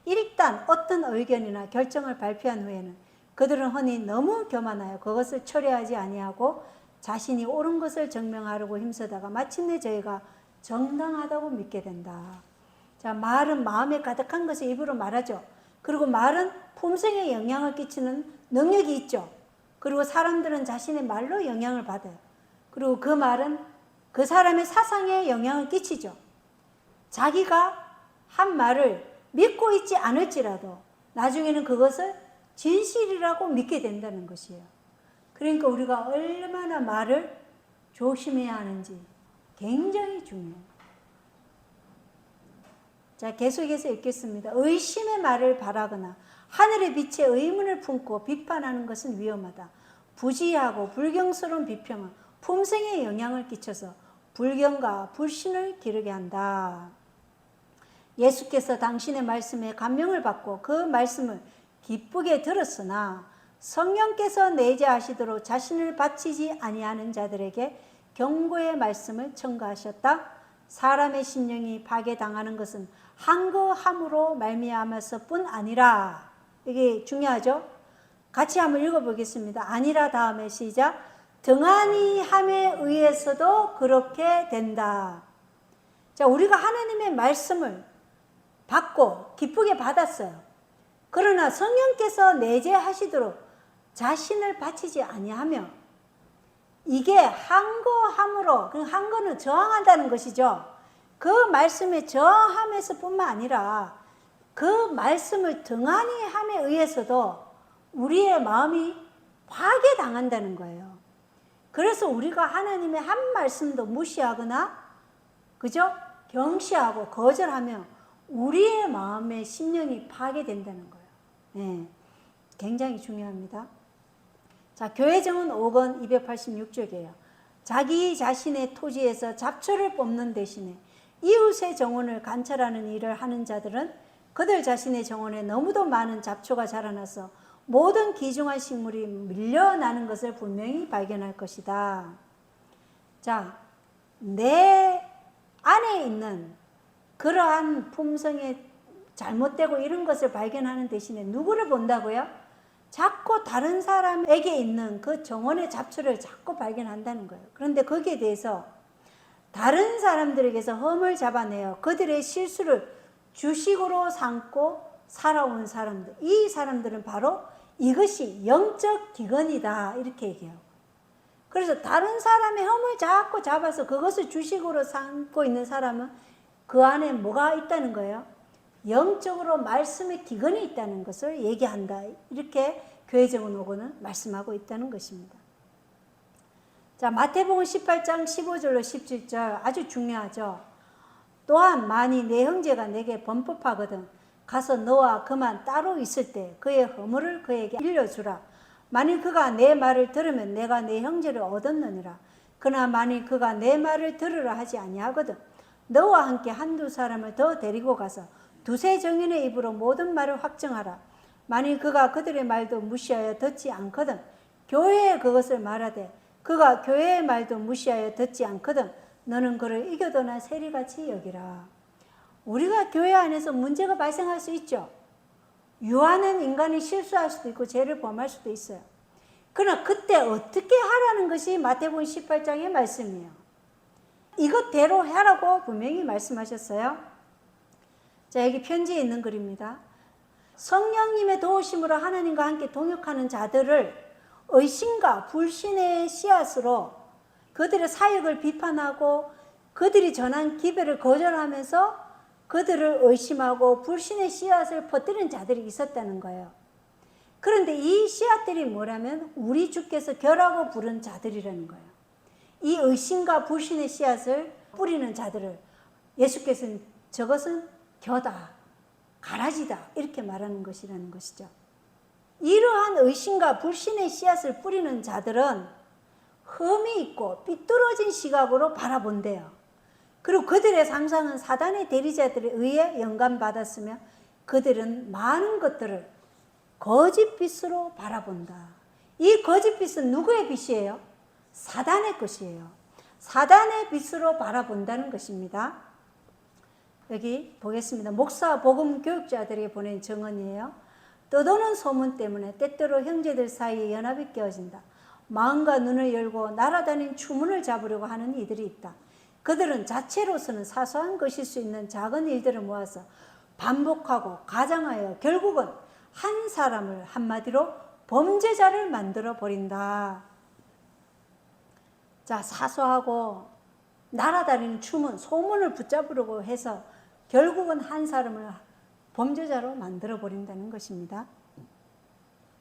[SPEAKER 1] 일단 어떤 의견이나 결정을 발표한 후에는 그들은 흔히 너무 교만하여 그것을 철회하지 아니하고 자신이 옳은 것을 증명하려고 힘쓰다가 마침내 저희가 정당하다고 믿게 된다. 자, 말은 마음에 가득한 것을 입으로 말하죠. 그리고 말은 품성에 영향을 끼치는 능력이 있죠. 그리고 사람들은 자신의 말로 영향을 받아요. 그리고 그 말은 그 사람의 사상에 영향을 끼치죠. 자기가 한 말을 믿고 있지 않을지라도 나중에는 그것을 진실이라고 믿게 된다는 것이에요. 그러니까 우리가 얼마나 말을 조심해야 하는지 굉장히 중요해요. 자, 계속해서 읽겠습니다. 의심의 말을 바라거나 하늘의 빛에 의문을 품고 비판하는 것은 위험하다. 부지하고 불경스러운 비평은 품성에 영향을 끼쳐서 불경과 불신을 기르게 한다. 예수께서 당신의 말씀에 감명을 받고 그 말씀을 기쁘게 들었으나 성령께서 내재하시도록 자신을 바치지 아니하는 자들에게 경고의 말씀을 첨가하셨다. 사람의 심령이 파괴당하는 것은 한거함으로 말미암아서뿐 아니라, 이게 중요하죠. 같이 한번 읽어보겠습니다. 아니라 다음에 시작. 등한히 함에 의해서도 그렇게 된다. 자, 우리가 하나님의 말씀을 받고 기쁘게 받았어요. 그러나 성령께서 내재하시도록 자신을 바치지 아니하며, 이게 한거함으로, 한거는 저항한다는 것이죠. 그 말씀에 저항함에서 뿐만 아니라 그 말씀을 등한히 함에 의해서도 우리의 마음이 파괴당한다는 거예요. 그래서 우리가 하나님의 한 말씀도 무시하거나, 그죠? 경시하고 거절하면 우리의 마음의 심령이 파괴된다는 거예요. 네, 굉장히 중요합니다. 자, 교회정은 5권 286쪽이에요. 자기 자신의 토지에서 잡초를 뽑는 대신에 이웃의 정원을 관찰하는 일을 하는 자들은 그들 자신의 정원에 너무도 많은 잡초가 자라나서 모든 귀중한 식물이 밀려나는 것을 분명히 발견할 것이다. 자, 내 안에 있는 그러한 품성에 잘못되고 이런 것을 발견하는 대신에 누구를 본다고요? 자꾸 다른 사람에게 있는 그 정원의 잡초를 자꾸 발견한다는 거예요. 그런데 거기에 대해서 다른 사람들에게서 흠을 잡아내어 그들의 실수를 주식으로 삼고 살아온 사람들, 이 사람들은 바로 이것이 영적 기근이다, 이렇게 얘기해요. 그래서 다른 사람의 흠을 자꾸 잡아서 그것을 주식으로 삼고 있는 사람은 그 안에 뭐가 있다는 거예요? 영적으로 말씀의 기근이 있다는 것을 얘기한다, 이렇게 교회정원 5권은 말씀하고 있다는 것입니다. 자, 마태복음 18장 15절로 17절 아주 중요하죠. 또한 만일 내 형제가 내게 범법하거든 가서 너와 그만 따로 있을 때 그의 허물을 그에게 일러주라. 만일 그가 내 말을 들으면 내가 내 형제를 얻었느니라. 그러나 만일 그가 내 말을 들으라 하지 아니하거든 너와 함께 한두 사람을 더 데리고 가서 두세 정인의 입으로 모든 말을 확정하라. 만일 그가 그들의 말도 무시하여 듣지 않거든 교회에 그것을 말하되 그가 교회의 말도 무시하여 듣지 않거든 너는 그를 이겨도나 세리같이 여기라. 우리가 교회 안에서 문제가 발생할 수 있죠. 유한한 인간이 실수할 수도 있고 죄를 범할 수도 있어요. 그러나 그때 어떻게 하라는 것이 마태복음 18장의 말씀이에요. 이것대로 하라고 분명히 말씀하셨어요. 자, 여기 편지에 있는 글입니다. 성령님의 도우심으로 하나님과 함께 동역하는 자들을 의심과 불신의 씨앗으로 그들의 사역을 비판하고 그들이 전한 기별을 거절하면서 그들을 의심하고 불신의 씨앗을 퍼뜨리는 자들이 있었다는 거예요. 그런데 이 씨앗들이 뭐라면 우리 주께서 결하고 부른 자들이라는 거예요. 이 의심과 불신의 씨앗을 뿌리는 자들을 예수께서는 저것은 겨다, 가라지다, 이렇게 말하는 것이라는 것이죠. 이러한 의심과 불신의 씨앗을 뿌리는 자들은 흠이 있고 삐뚤어진 시각으로 바라본대요. 그리고 그들의 상상은 사단의 대리자들에 의해 영감받았으며 그들은 많은 것들을 거짓빛으로 바라본다. 이 거짓빛은 누구의 빛이에요? 사단의 것이에요. 사단의 빛으로 바라본다는 것입니다. 여기 보겠습니다. 목사 복음 교육자들에게 보낸 정언이에요. 떠도는 소문 때문에 때때로 형제들 사이에 연합이 깨어진다. 마음과 눈을 열고 날아다닌 추문을 잡으려고 하는 이들이 있다. 그들은 자체로서는 사소한 것일 수 있는 작은 일들을 모아서 반복하고 가장하여 결국은 한 사람을 한마디로 범죄자를 만들어 버린다. 자, 사소하고 날아다니는 추문, 소문을 붙잡으려고 해서 결국은 한 사람을 범죄자로 만들어 버린다는 것입니다.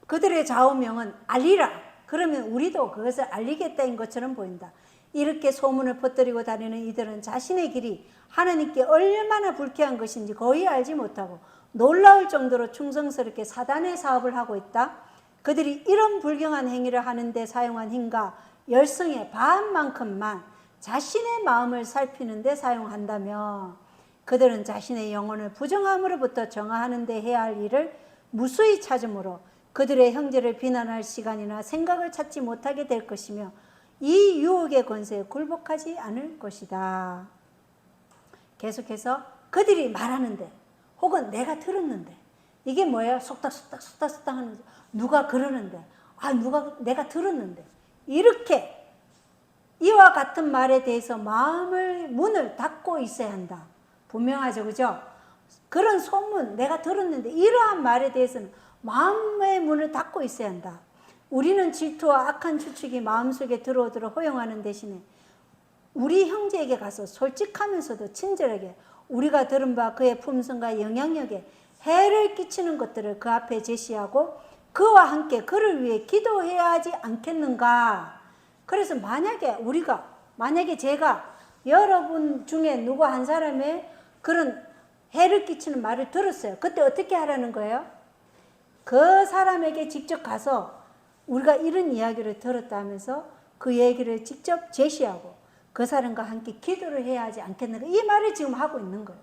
[SPEAKER 1] 그들의 좌우명은 알리라. 그러면 우리도 그것을 알리겠다인 것처럼 보인다. 이렇게 소문을 퍼뜨리고 다니는 이들은 자신의 길이 하나님께 얼마나 불쾌한 것인지 거의 알지 못하고 놀라울 정도로 충성스럽게 사단의 사업을 하고 있다. 그들이 이런 불경한 행위를 하는데 사용한 힘과 열성의 반만큼만 자신의 마음을 살피는 데 사용한다며 그들은 자신의 영혼을 부정함으로부터 정화하는 데 해야 할 일을 무수히 찾으므로 그들의 형제를 비난할 시간이나 생각을 찾지 못하게 될 것이며 이 유혹의 권세에 굴복하지 않을 것이다. 계속해서 그들이 말하는데 혹은 내가 들었는데 이게 뭐예요? 속닥속닥 하는 누가 그러는데 내가 들었는데 이렇게 이와 같은 말에 대해서 문을 닫고 있어야 한다. 분명하죠, 그죠? 그런 소문 내가 들었는데 이러한 말에 대해서는 마음의 문을 닫고 있어야 한다. 우리는 질투와 악한 추측이 마음속에 들어오도록 허용하는 대신에 우리 형제에게 가서 솔직하면서도 친절하게 우리가 들은 바 그의 품성과 영향력에 해를 끼치는 것들을 그 앞에 제시하고 그와 함께 그를 위해 기도해야 하지 않겠는가. 그래서 만약에 제가 여러분 중에 누구 한 사람의 그런 해를 끼치는 말을 들었어요. 그때 어떻게 하라는 거예요? 그 사람에게 직접 가서 우리가 이런 이야기를 들었다 하면서 그 얘기를 직접 제시하고 그 사람과 함께 기도를 해야 하지 않겠는가. 이 말을 지금 하고 있는 거예요.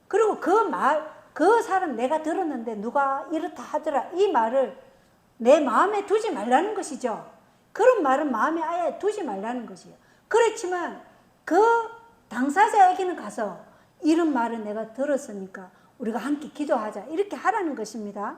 [SPEAKER 1] 그리고 그 사람 내가 들었는데 누가 이렇다 하더라. 이 말을 내 마음에 두지 말라는 것이죠. 그런 말은 마음에 아예 두지 말라는 것이에요. 그렇지만 그 당사자에게는 가서 이런 말을 내가 들었으니까 우리가 함께 기도하자. 이렇게 하라는 것입니다.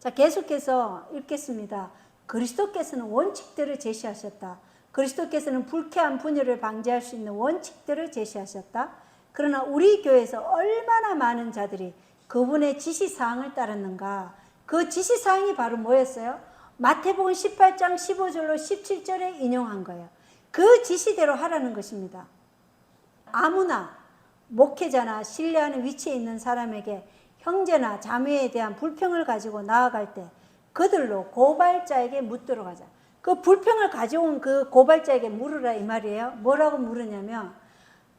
[SPEAKER 1] 자, 계속해서 읽겠습니다. 그리스도께서는 원칙들을 제시하셨다. 그리스도께서는 불쾌한 분열을 방지할 수 있는 원칙들을 제시하셨다. 그러나 우리 교회에서 얼마나 많은 자들이 그분의 지시사항을 따랐는가. 그 지시사항이 바로 뭐였어요? 마태복음 18장 15절로 17절에 인용한 거예요. 그 지시대로 하라는 것입니다. 아무나 목회자나 신뢰하는 위치에 있는 사람에게 형제나 자매에 대한 불평을 가지고 나아갈 때 그들로 고발자에게 묻도록 하자. 그 불평을 가져온 그 고발자에게 물으라 이 말이에요. 뭐라고 물으냐면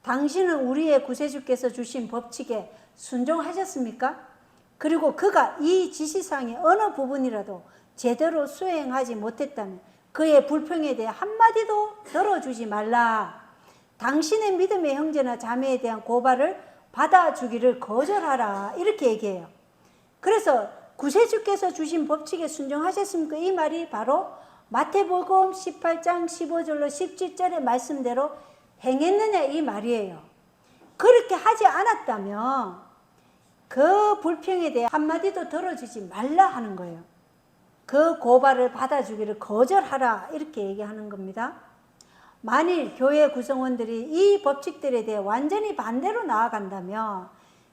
[SPEAKER 1] 당신은 우리의 구세주께서 주신 법칙에 순종하셨습니까? 그리고 그가 이 지시사항의 어느 부분이라도 제대로 수행하지 못했다면 그의 불평에 대해 한마디도 들어주지 말라. 당신의 믿음의 형제나 자매에 대한 고발을 받아주기를 거절하라. 이렇게 얘기해요. 그래서 구세주께서 주신 법칙에 순종하셨습니까? 이 말이 바로 마태복음 18장 15절로 17절의 말씀대로 행했느냐 이 말이에요. 그렇게 하지 않았다면 그 불평에 대해 한마디도 들어주지 말라 하는 거예요. 그 고발을 받아주기를 거절하라 이렇게 얘기하는 겁니다. 만일 교회 구성원들이 이 법칙들에 대해 완전히 반대로 나아간다면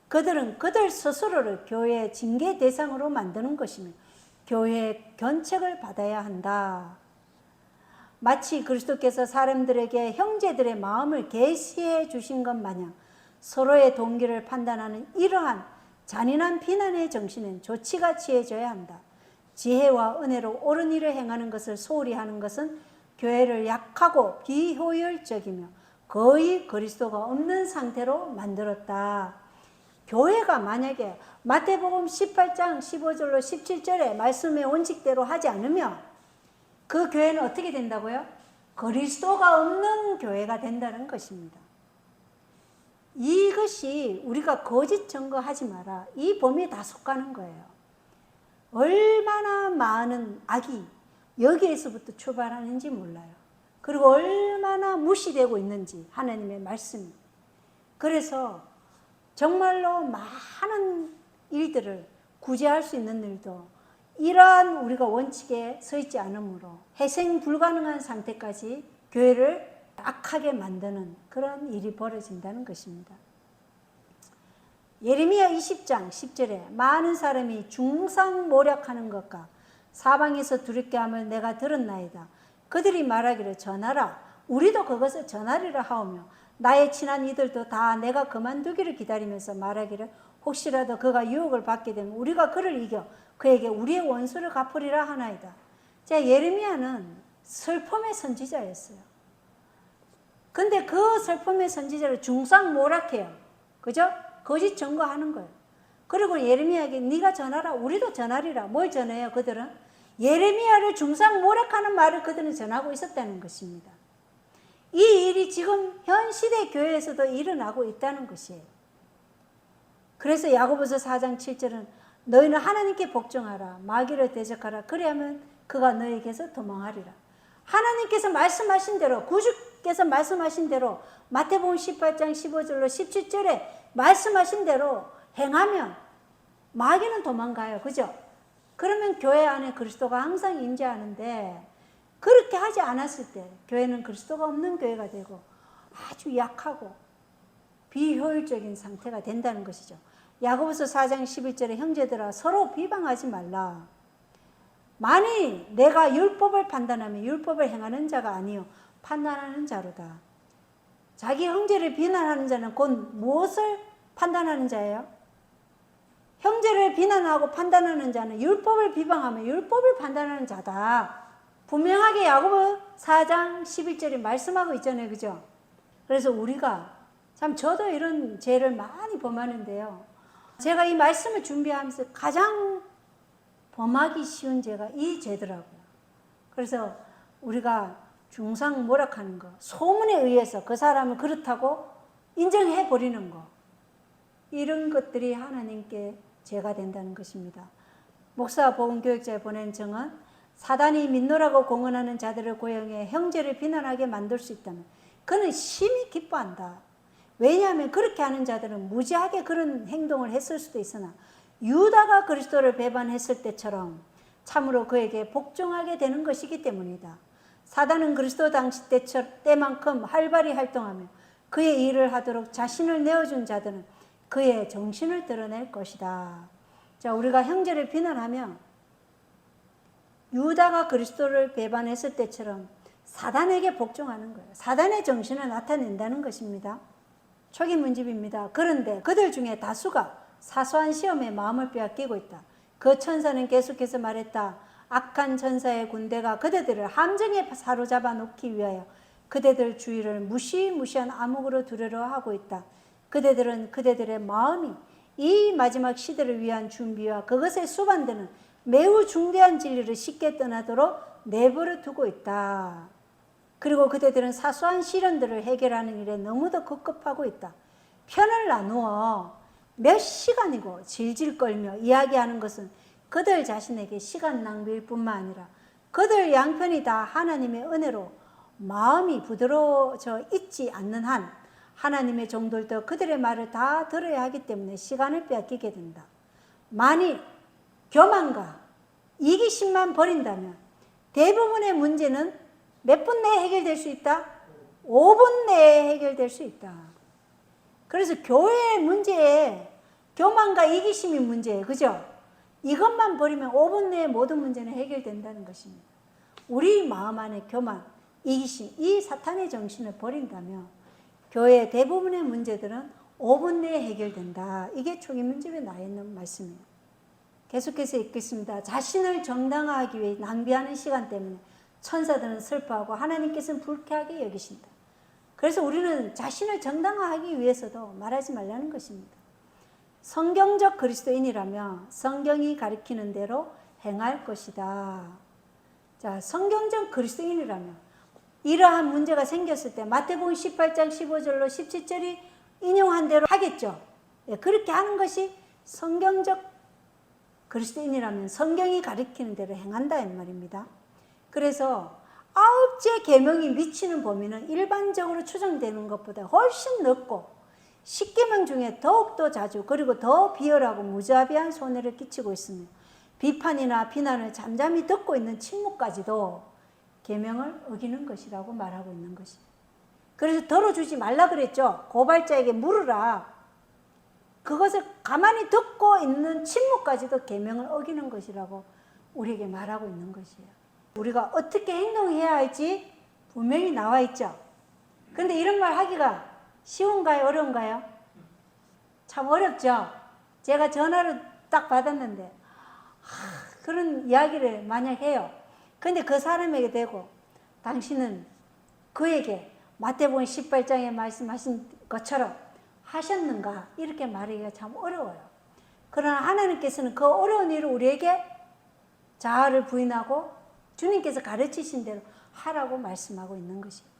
[SPEAKER 1] 그들은 그들 스스로를 교회의 징계 대상으로 만드는 것이며 교회의 견책을 받아야 한다. 마치 그리스도께서 사람들에게 형제들의 마음을 계시해 주신 것 마냥 서로의 동기를 판단하는 이러한 잔인한 비난의 정신은 조치가 취해져야 한다. 지혜와 은혜로 옳은 일을 행하는 것을 소홀히 하는 것은 교회를 약하고 비효율적이며 거의 그리스도가 없는 상태로 만들었다. 교회가 만약에 마태복음 18장 15절로 17절의 말씀의 원칙대로 하지 않으면 그 교회는 어떻게 된다고요? 그리스도가 없는 교회가 된다는 것입니다. 이것이 우리가 거짓 증거하지 마라. 이 범위에 다 속하는 거예요. 얼마나 많은 악이 여기에서부터 출발하는지 몰라요. 그리고 얼마나 무시되고 있는지 하나님의 말씀이. 그래서 정말로 많은 일들을 구제할 수 있는 일도 이러한 우리가 원칙에 서 있지 않으므로 회생 불가능한 상태까지 교회를 악하게 만드는 그런 일이 벌어진다는 것입니다. 예레미야 20장 10절에 많은 사람이 중상모략하는 것과 사방에서 두렵게 함을 내가 들었나이다. 그들이 말하기를 전하라. 우리도 그것을 전하리라 하오며 나의 친한 이들도 다 내가 그만두기를 기다리면서 말하기를 혹시라도 그가 유혹을 받게 되면 우리가 그를 이겨 그에게 우리의 원수를 갚으리라 하나이다. 자, 예레미야는 슬픔의 선지자였어요. 근데 그 슬픔의 선지자를 중상모략해요. 그죠? 거짓 증거하는 거예요. 그리고 예레미야에게 네가 전하라. 우리도 전하리라. 뭘 전해요? 그들은 예레미야를 중상모략하는 말을 그들은 전하고 있었다는 것입니다. 이 일이 지금 현 시대 교회에서도 일어나고 있다는 것이에요. 그래서 야고보서 4장 7절은 너희는 하나님께 복종하라. 마귀를 대적하라. 그리하면 그가 너희에게서 도망하리라. 하나님께서 말씀하신 대로, 구주께서 말씀하신 대로 마태복음 18장 15절로 17절에 말씀하신 대로 행하면 마귀는 도망가요. 그죠? 그러면 교회 안에 그리스도가 항상 임재하는데 그렇게 하지 않았을 때 교회는 그리스도가 없는 교회가 되고 아주 약하고 비효율적인 상태가 된다는 것이죠. 야고보서 4장 11절에 형제들아 서로 비방하지 말라. 만일 내가 율법을 판단하면 율법을 행하는 자가 아니요 판단하는 자로다. 자기 형제를 비난하는 자는 곧 무엇을 판단하는 자예요? 형제를 비난하고 판단하는 자는 율법을 비방하며 율법을 판단하는 자다. 분명하게 야고보 4장 11절에 말씀하고 있잖아요. 그죠? 그래서 우리가 참 저도 이런 죄를 많이 범하는데요. 제가 이 말씀을 준비하면서 가장 범하기 쉬운 죄가 이 죄더라고요. 그래서 우리가 중상모략하는 거, 소문에 의해서 그 사람을 그렇다고 인정해 버리는 거, 이런 것들이 하나님께 죄가 된다는 것입니다. 목사 복음교육자에 보낸 정은 사단이 민노라고 공언하는 자들을 고용해 형제를 비난하게 만들 수 있다면 그는 심히 기뻐한다. 왜냐하면 그렇게 하는 자들은 무지하게 그런 행동을 했을 수도 있으나 유다가 그리스도를 배반했을 때처럼 참으로 그에게 복종하게 되는 것이기 때문이다. 사단은 그리스도 당시 때만큼 활발히 활동하며 그의 일을 하도록 자신을 내어준 자들은 그의 정신을 드러낼 것이다. 자, 우리가 형제를 비난하며 유다가 그리스도를 배반했을 때처럼 사단에게 복종하는 거예요. 사단의 정신을 나타낸다는 것입니다. 초기 문집입니다. 그런데 그들 중에 다수가 사소한 시험에 마음을 빼앗기고 있다. 그 천사는 계속해서 말했다. 악한 천사의 군대가 그대들을 함정에 사로잡아 놓기 위하여 그대들 주위를 무시무시한 암흑으로 두려워 하고 있다. 그대들은 그대들의 마음이 이 마지막 시대를 위한 준비와 그것에 수반되는 매우 중대한 진리를 쉽게 떠나도록 내버려 두고 있다. 그리고 그대들은 사소한 시련들을 해결하는 일에 너무도 급급하고 있다. 편을 나누어 몇 시간이고 질질 끌며 이야기하는 것은 그들 자신에게 시간 낭비일 뿐만 아니라 그들 양편이 다 하나님의 은혜로 마음이 부드러워져 있지 않는 한 하나님의 종들도 그들의 말을 다 들어야 하기 때문에 시간을 빼앗기게 된다. 만일 교만과 이기심만 버린다면 대부분의 문제는 몇 분 내에 해결될 수 있다? 5분 내에 해결될 수 있다. 그래서 교회의 문제에 교만과 이기심이 문제예요. 그죠? 이것만 버리면 5분 내에 모든 문제는 해결된다는 것입니다. 우리 마음 안에 교만, 이기심, 이 사탄의 정신을 버린다면 교회의 대부분의 문제들은 5분 내에 해결된다. 이게 초기 문집에 나와 있는 말씀이에요. 계속해서 읽겠습니다. 자신을 정당화하기 위해 낭비하는 시간 때문에 천사들은 슬퍼하고 하나님께서는 불쾌하게 여기신다. 그래서 우리는 자신을 정당화하기 위해서도 말하지 말라는 것입니다. 성경적 그리스도인이라면 성경이 가리키는 대로 행할 것이다. 자, 성경적 그리스도인이라면 이러한 문제가 생겼을 때 마태복음 18장 15절로 17절이 인용한 대로 하겠죠. 그렇게 하는 것이 성경적 그리스도인이라면 성경이 가리키는 대로 행한다 이 말입니다. 그래서 9째 계명이 미치는 범위는 일반적으로 추정되는 것보다 훨씬 넓고 10계명 중에 더욱더 자주 그리고 더 비열하고 무자비한 손해를 끼치고 있으며 비판이나 비난을 잠잠히 듣고 있는 침묵까지도 계명을 어기는 것이라고 말하고 있는 것이에요. 그래서 덜어주지 말라 그랬죠. 고발자에게 물으라. 그것을 가만히 듣고 있는 침묵까지도 계명을 어기는 것이라고 우리에게 말하고 있는 것이에요. 우리가 어떻게 행동해야 할지 분명히 나와 있죠. 그런데 이런 말 하기가 쉬운가요? 어려운가요? 참 어렵죠. 제가 전화를 딱 받았는데 그런 이야기를 만약 해요. 근데 그 사람에게 대고 당신은 그에게 마태복음 18장에 말씀하신 것처럼 하셨는가? 이렇게 말하기가 참 어려워요. 그러나 하나님께서는 그 어려운 일을 우리에게 자아를 부인하고 주님께서 가르치신 대로 하라고 말씀하고 있는 것이에요.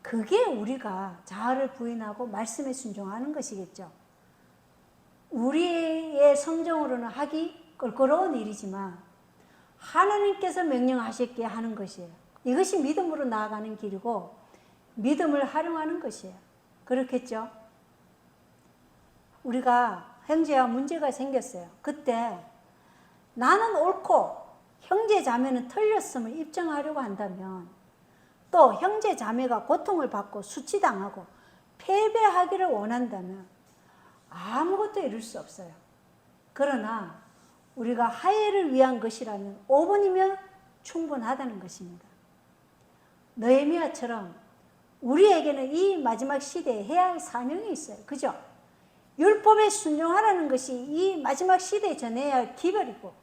[SPEAKER 1] 그게 우리가 자아를 부인하고 말씀에 순종하는 것이겠죠. 우리의 성정으로는 하기 껄끄러운 일이지만 하나님께서 명령하셨기에 하는 것이에요. 이것이 믿음으로 나아가는 길이고 믿음을 활용하는 것이에요. 그렇겠죠? 우리가 형제와 문제가 생겼어요. 그때 나는 옳고 형제 자매는 틀렸음을 입증하려고 한다면 또 형제 자매가 고통을 받고 수치당하고 패배하기를 원한다면 아무것도 이룰 수 없어요. 그러나 우리가 화해를 위한 것이라면 5분이면 충분하다는 것입니다. 느헤미야처럼 우리에게는 이 마지막 시대에 해야 할 사명이 있어요. 그죠? 율법에 순종하라는 것이 이 마지막 시대에 전해야 할 기별이고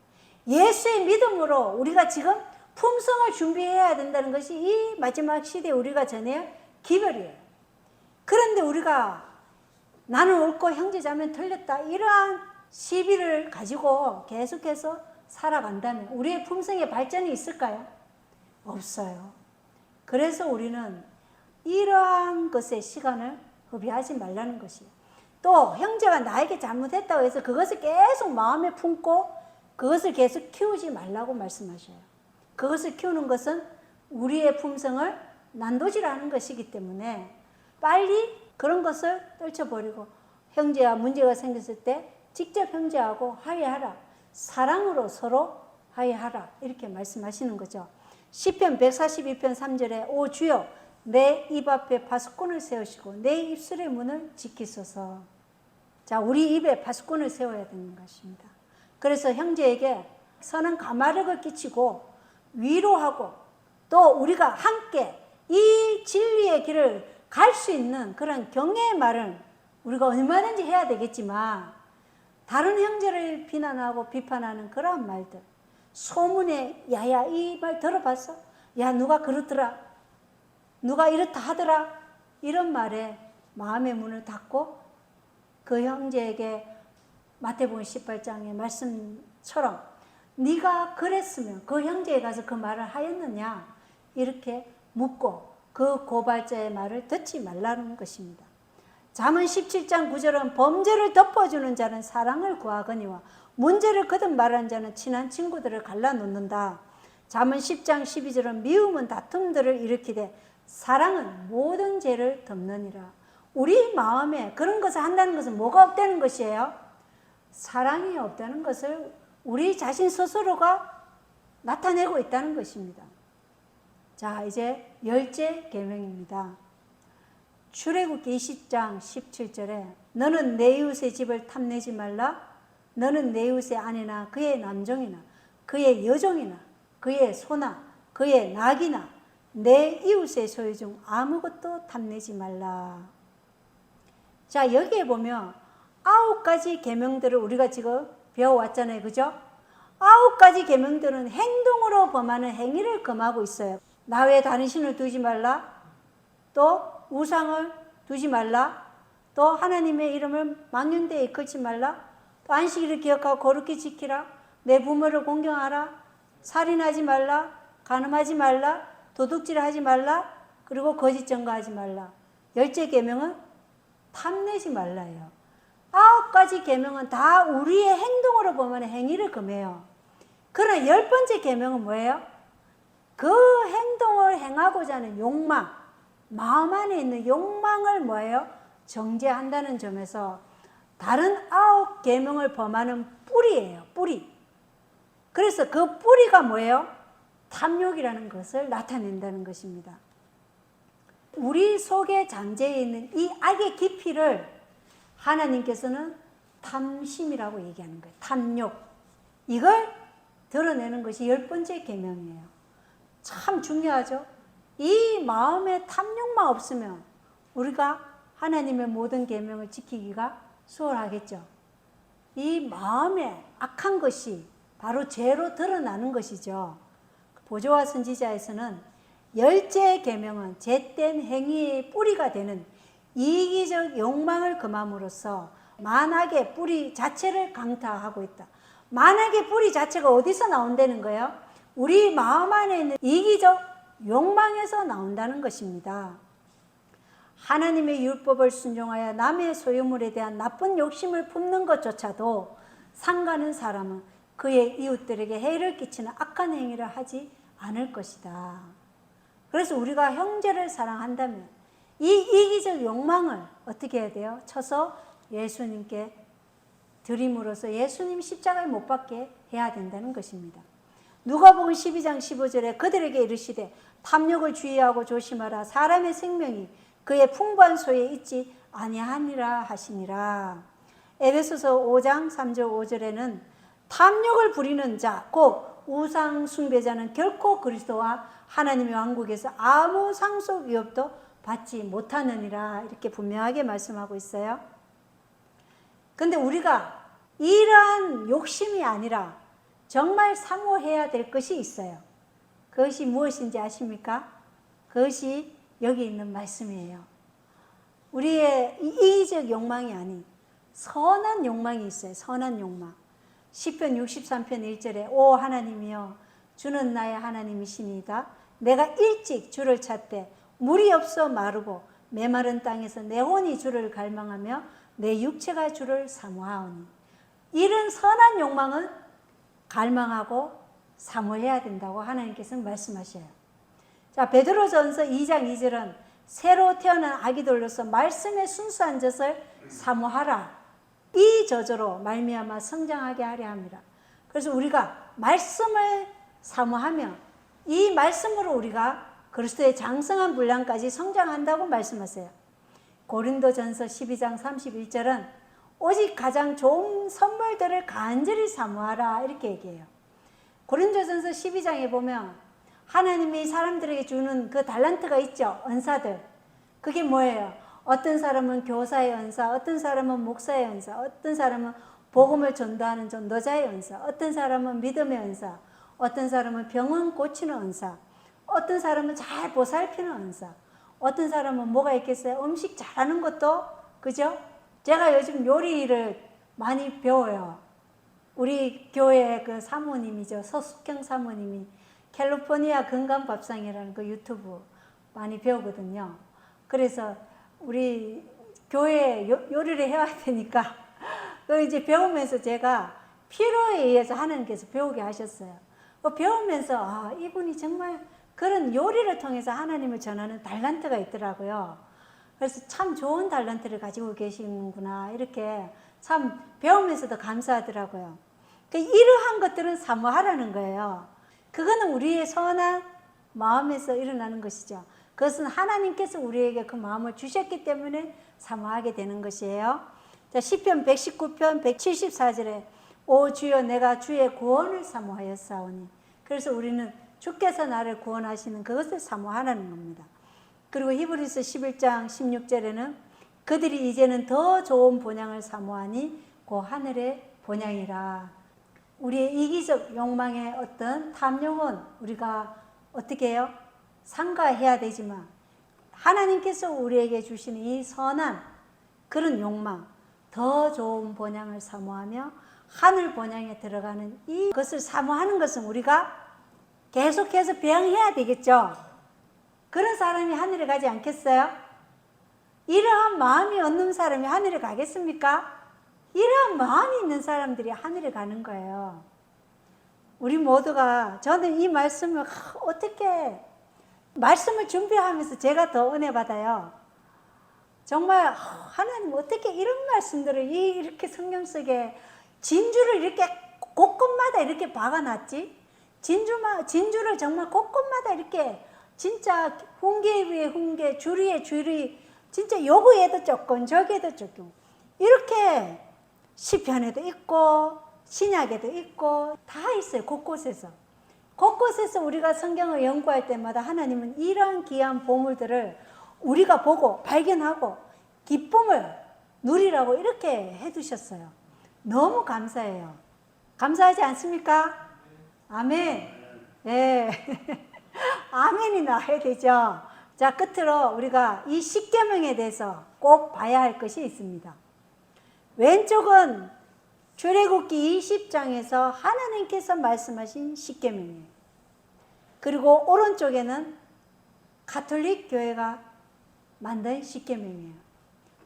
[SPEAKER 1] 예수의 믿음으로 우리가 지금 품성을 준비해야 된다는 것이 이 마지막 시대에 우리가 전해야 할 기별이에요. 그런데 우리가 나는 옳고 형제자매는 틀렸다 이러한 시비를 가지고 계속해서 살아간다면 우리의 품성의 발전이 있을까요? 없어요. 그래서 우리는 이러한 것에 시간을 허비하지 말라는 것이에요. 또 형제가 나에게 잘못했다고 해서 그것을 계속 마음에 품고 그것을 계속 키우지 말라고 말씀하셔요. 그것을 키우는 것은 우리의 품성을 난도질하는 것이기 때문에 빨리 그런 것을 떨쳐버리고 형제와 문제가 생겼을 때 직접 형제하고 화해하라. 사랑으로 서로 화해하라. 이렇게 말씀하시는 거죠. 시편 142편 3절에 오 주여 내 입 앞에 파수꾼을 세우시고 내 입술의 문을 지키소서. 자, 우리 입에 파수꾼을 세워야 되는 것입니다. 그래서 형제에게 선한 가마력을 끼치고 위로하고 또 우리가 함께 이 진리의 길을 갈 수 있는 그런 격려의 말을 우리가 얼마든지 해야 되겠지만 다른 형제를 비난하고 비판하는 그런 말들 소문에 야야 이 말 들어봤어? 야 누가 그러더라? 누가 이렇다 하더라? 이런 말에 마음의 문을 닫고 그 형제에게 마태복음 18장의 말씀처럼 네가 그랬으면 그 형제에 가서 그 말을 하였느냐 이렇게 묻고 그 고발자의 말을 듣지 말라는 것입니다. 잠언 17장 9절은 범죄를 덮어주는 자는 사랑을 구하거니와 문제를 거듭 말하는 자는 친한 친구들을 갈라놓는다. 잠언 10장 12절은 미움은 다툼들을 일으키되 사랑은 모든 죄를 덮느니라. 우리 마음에 그런 것을 한다는 것은 뭐가 없다는 것이에요? 사랑이 없다는 것을 우리 자신 스스로가 나타내고 있다는 것입니다. 자, 이제 10째 계명입니다. 출애굽기 20장 17절에 너는 내 이웃의 집을 탐내지 말라. 너는 내 이웃의 아내나 그의 남종이나 그의 여종이나 그의 소나 그의 낙이나 내 이웃의 소유 중 아무것도 탐내지 말라. 자, 여기에 보면 9가지 계명들을 우리가 지금 배워왔잖아요. 그죠? 9가지 계명들은 행동으로 범하는 행위를 금하고 있어요. 나 외에 다른 신을 두지 말라. 또 우상을 두지 말라. 또 하나님의 이름을 망령되이 이끌지 말라. 또 안식일을 기억하고 거룩히 지키라. 내 부모를 공경하라. 살인하지 말라. 간음하지 말라. 도둑질하지 말라. 그리고 거짓 증거하지 말라. 10째 계명은 탐내지 말라예요. 9가지 계명은 다 우리의 행동으로 보면 행위를 금해요. 그러나 10번째 계명은 뭐예요? 그 행동을 행하고자 하는 욕망, 마음 안에 있는 욕망을 뭐예요? 정죄한다는 점에서 다른 9 계명을 범하는 뿌리예요. 뿌리. 그래서 그 뿌리가 뭐예요? 탐욕이라는 것을 나타낸다는 것입니다. 우리 속에 잠재해 있는 이 악의 깊이를 하나님께서는 탐심이라고 얘기하는 거예요. 탐욕. 이걸 드러내는 것이 10번째 계명이에요. 참 중요하죠. 이 마음에 탐욕만 없으면 우리가 하나님의 모든 계명을 지키기가 수월하겠죠. 이 마음에 악한 것이 바로 죄로 드러나는 것이죠. 보조와 선지자에서는 10째 계명은 죄된 행위의 뿌리가 되는 이기적 욕망을 금함으로써 만악의 뿌리 자체를 강타하고 있다. 만악의 뿌리 자체가 어디서 나온다는 거예요? 우리 마음 안에 있는 이기적 욕망에서 나온다는 것입니다. 하나님의 율법을 순종하여 남의 소유물에 대한 나쁜 욕심을 품는 것조차도 상가는 사람은 그의 이웃들에게 해를 끼치는 악한 행위를 하지 않을 것이다. 그래서 우리가 형제를 사랑한다면 이 이기적 욕망을 어떻게 해야 돼요? 쳐서 예수님께 드림으로써 예수님 십자가에 못 박게 해야 된다는 것입니다. 누가복음 12장 15절에 그들에게 이르시되 탐욕을 주의하고 조심하라. 사람의 생명이 그의 풍부한 소에 있지 아니하니라 하시니라. 에베소서 5장 3절 5절에는 탐욕을 부리는 자, 곧 우상 숭배자는 결코 그리스도와 하나님의 왕국에서 아무 상속 위협도 받지 못하느니라. 이렇게 분명하게 말씀하고 있어요. 근데 우리가 이러한 욕심이 아니라 정말 사모해야 될 것이 있어요. 그것이 무엇인지 아십니까? 그것이 여기 있는 말씀이에요. 우리의 이기적 욕망이 아닌 선한 욕망이 있어요. 선한 욕망. 시편 63편 1절에 오 하나님이여 주는 나의 하나님이시니이다. 내가 일찍 주를 찾되 물이 없어 마르고 메마른 땅에서 내 혼이 주를 갈망하며 내 육체가 주를 사모하오니. 이런 선한 욕망은 갈망하고 사모해야 된다고 하나님께서는 말씀하셔요. 자, 베드로전서 2장 2절은 새로 태어난 아기들로서 말씀의 순수한 젖을 사모하라. 이 저저로 말미암아 성장하게 하려 함이라. 그래서 우리가 말씀을 사모하며 이 말씀으로 우리가 그리스도의 장성한 분량까지 성장한다고 말씀하세요. 고린도전서 12장 31절은 오직 가장 좋은 선물들을 간절히 사모하라 이렇게 얘기해요. 고린도전서 12장에 보면 하나님이 사람들에게 주는 그 달란트가 있죠. 은사들. 그게 뭐예요? 어떤 사람은 교사의 은사, 어떤 사람은 목사의 은사, 어떤 사람은 복음을 전도하는 전도자의 은사, 어떤 사람은 믿음의 은사, 어떤 사람은 병은 고치는 은사, 어떤 사람은 잘 보살피는 은사, 어떤 사람은 뭐가 있겠어요? 음식 잘하는 것도, 그죠? 제가 요즘 요리를 많이 배워요. 우리 교회 그 사모님이죠. 서숙경 사모님이 캘리포니아 건강밥상이라는 그 유튜브 많이 배우거든요. 그래서 우리 교회에 요리를 해야 되니까 그 이제 배우면서 제가 필요에 의해서 하나님께서 배우게 하셨어요. 배우면서 아, 이분이 정말 그런 요리를 통해서 하나님을 전하는 달란트가 있더라고요. 그래서 참 좋은 달란트를 가지고 계시는구나 이렇게 참 배우면서도 감사하더라고요. 이러한 것들은 사모하라는 거예요. 그거는 우리의 선한 마음에서 일어나는 것이죠. 그것은 하나님께서 우리에게 그 마음을 주셨기 때문에 사모하게 되는 것이에요. 자, 시편 119편 174절에 오 주여 내가 주의 구원을 사모하였사오니. 그래서 우리는 주께서 나를 구원하시는 그것을 사모하라는 겁니다. 그리고 히브리서 11장 16절에는 그들이 이제는 더 좋은 본향을 사모하니 그 하늘의 본향이라. 우리의 이기적 욕망의 어떤 탐욕은 우리가 어떻게 해요? 상가해야 되지만 하나님께서 우리에게 주시는 이 선한 그런 욕망, 더 좋은 본향을 사모하며 하늘 본향에 들어가는 이것을 사모하는 것은 우리가 계속해서 배양해야 되겠죠. 그런 사람이 하늘에 가지 않겠어요? 이러한 마음이 없는 사람이 하늘에 가겠습니까? 이러한 마음이 있는 사람들이 하늘에 가는 거예요. 우리 모두가, 저는 이 말씀을 어떻게, 말씀을 준비하면서 제가 더 은혜 받아요. 정말 하나님 어떻게 이런 말씀들을 이렇게 성경 속에 진주를 이렇게 곳곳마다 이렇게 박아놨지? 진주를 정말 곳곳마다 이렇게 진짜 훈계 위에 훈계, 줄 위에 줄이, 진짜 요거에도 조금 저기에도 조금 이렇게 시편에도 있고 신약에도 있고 다 있어요. 곳곳에서 우리가 성경을 연구할 때마다 하나님은 이러한 귀한 보물들을 우리가 보고 발견하고 기쁨을 누리라고 이렇게 해두셨어요. 너무 감사해요. 감사하지 않습니까? 아멘. 예. 아멘이 나와야 되죠. 자, 끝으로 우리가 이 십계명에 대해서 꼭 봐야 할 것이 있습니다. 왼쪽은 출애굽기 20장에서 하나님께서 말씀하신 십계명이에요. 그리고 오른쪽에는 가톨릭 교회가 만든 십계명이에요.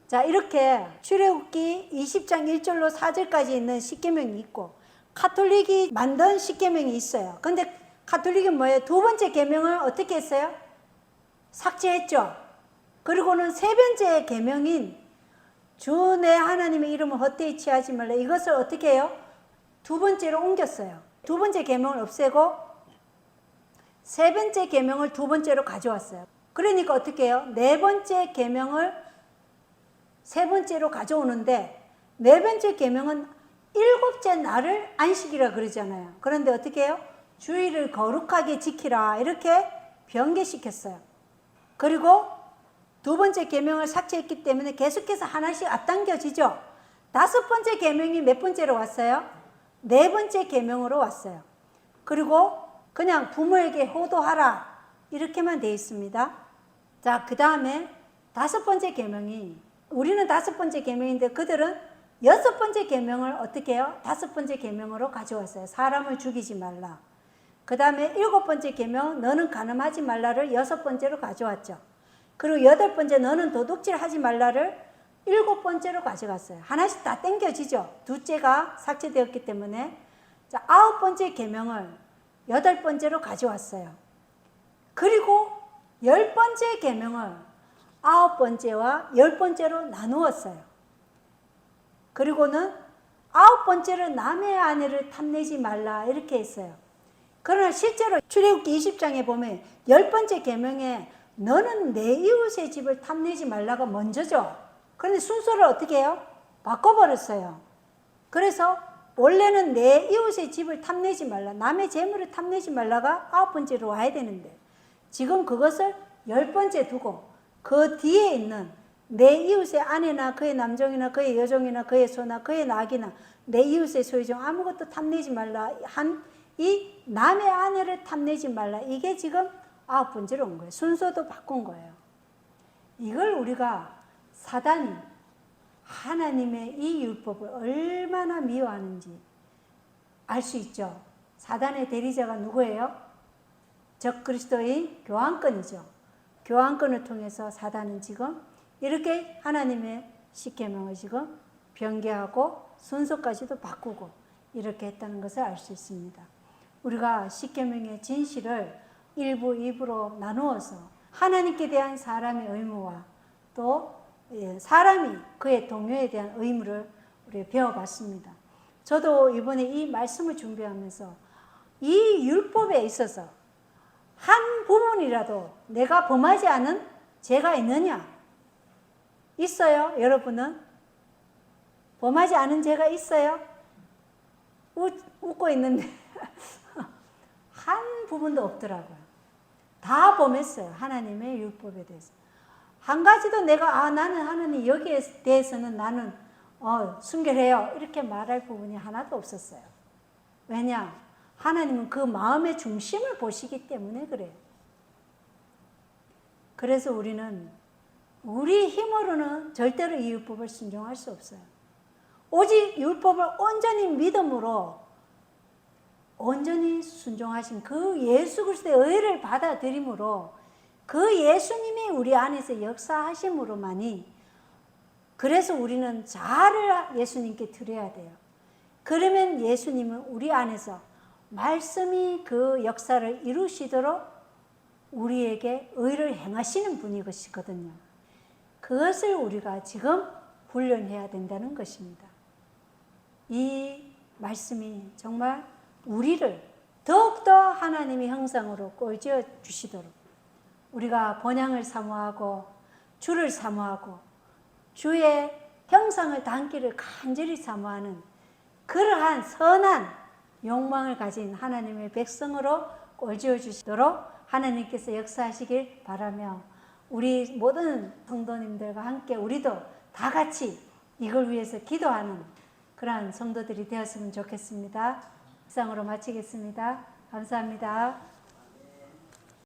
[SPEAKER 1] 자, 이렇게 출애굽기 20장 1절로 4절까지 있는 십계명이 있고 가톨릭이 만든 십계명이 있어요. 근데 가톨릭은 뭐예요? 두 번째 계명을 어떻게 했어요? 삭제했죠. 그리고는 세 번째 계명인 주 내 하나님의 이름을 헛되이 취하지 말라, 이것을 어떻게 해요? 두 번째로 옮겼어요. 두 번째 계명을 없애고 세 번째 계명을 두 번째로 가져왔어요. 그러니까 어떻게 해요? 네 번째 계명을 세 번째로 가져오는데 네 번째 계명은 일곱째 날을 안식이라 그러잖아요. 그런데 어떻게 해요? 주일을 거룩하게 지키라 이렇게 변개시켰어요. 그리고 두 번째 계명을 삭제했기 때문에 계속해서 하나씩 앞당겨지죠. 다섯 번째 계명이 몇 번째로 왔어요? 네 번째 계명으로 왔어요. 그리고 그냥 부모에게 효도하라 이렇게만 되어 있습니다. 자, 그 다음에 다섯 번째 계명이, 우리는 다섯 번째 계명인데 그들은 여섯 번째 계명을 어떻게 해요? 다섯 번째 계명으로 가져왔어요. 사람을 죽이지 말라. 그 다음에 일곱 번째 계명, 너는 간음하지 말라를 여섯 번째로 가져왔죠. 그리고 여덟 번째, 너는 도둑질 하지 말라를 일곱 번째로 가져갔어요. 하나씩 다 땡겨지죠. 둘째가 삭제되었기 때문에. 자, 아홉 번째 계명을 여덟 번째로 가져왔어요. 그리고 열 번째 계명을 아홉 번째와 열 번째로 나누었어요. 그리고는 아홉 번째를 남의 아내를 탐내지 말라 이렇게 했어요. 그러나 실제로 출애굽기 20장에 보면 열 번째 계명에 너는 내 이웃의 집을 탐내지 말라가 먼저죠. 그런데 순서를 어떻게 해요? 바꿔버렸어요. 그래서 원래는 내 이웃의 집을 탐내지 말라, 남의 재물을 탐내지 말라가 아홉 번째로 와야 되는데 지금 그것을 열 번째 두고 그 뒤에 있는 내 이웃의 아내나 그의 남종이나 그의 여종이나 그의 소나 그의 낙이나 내 이웃의 소유종 아무것도 탐내지 말라 한 이 남의 아내를 탐내지 말라, 이게 지금 아홉 번째로 온 거예요. 순서도 바꾼 거예요. 이걸 우리가 사단이 하나님의 이 율법을 얼마나 미워하는지 알 수 있죠. 사단의 대리자가 누구예요? 적 그리스도의 교환권이죠. 교환권을 통해서 사단은 지금 이렇게 하나님의 십계명을 지금 변개하고 순서까지도 바꾸고 이렇게 했다는 것을 알 수 있습니다. 우리가 십계명의 진실을 1부, 2부로 나누어서 하나님께 대한 사람의 의무와 또 사람이 그의 동료에 대한 의무를 우리가 배워봤습니다. 저도 이번에 이 말씀을 준비하면서 이 율법에 있어서 한 부분이라도 내가 범하지 않은 죄가 있느냐? 있어요? 여러분은? 범하지 않은 죄가 있어요? 웃고 있는데 한 부분도 없더라고요. 다 범했어요. 하나님의 율법에 대해서. 한 가지도 내가 나는 하나님 여기에 대해서는 나는 순결해요 이렇게 말할 부분이 하나도 없었어요. 왜냐? 하나님은 그 마음의 중심을 보시기 때문에 그래요. 그래서 우리는 우리 힘으로는 절대로 이 율법을 순종할 수 없어요. 오직 율법을 온전히 믿음으로 온전히 순종하신 그 예수 그리스도의 의를 받아들임으로 그 예수님이 우리 안에서 역사하심으로만이, 그래서 우리는 자아를 예수님께 드려야 돼요. 그러면 예수님은 우리 안에서 말씀이 그 역사를 이루시도록 우리에게 의를 행하시는 분이 것이거든요. 그것을 우리가 지금 훈련해야 된다는 것입니다. 이 말씀이 정말 우리를 더욱더 하나님의 형상으로 꼴지어 주시도록 우리가 본향을 사모하고 주를 사모하고 주의 형상을 담기를 간절히 사모하는 그러한 선한 욕망을 가진 하나님의 백성으로 꼴지어 주시도록 하나님께서 역사하시길 바라며 우리 모든 성도님들과 함께 우리도 다 같이 이걸 위해서 기도하는 그러한 성도들이 되었으면 좋겠습니다. 이상으로 마치겠습니다. 감사합니다.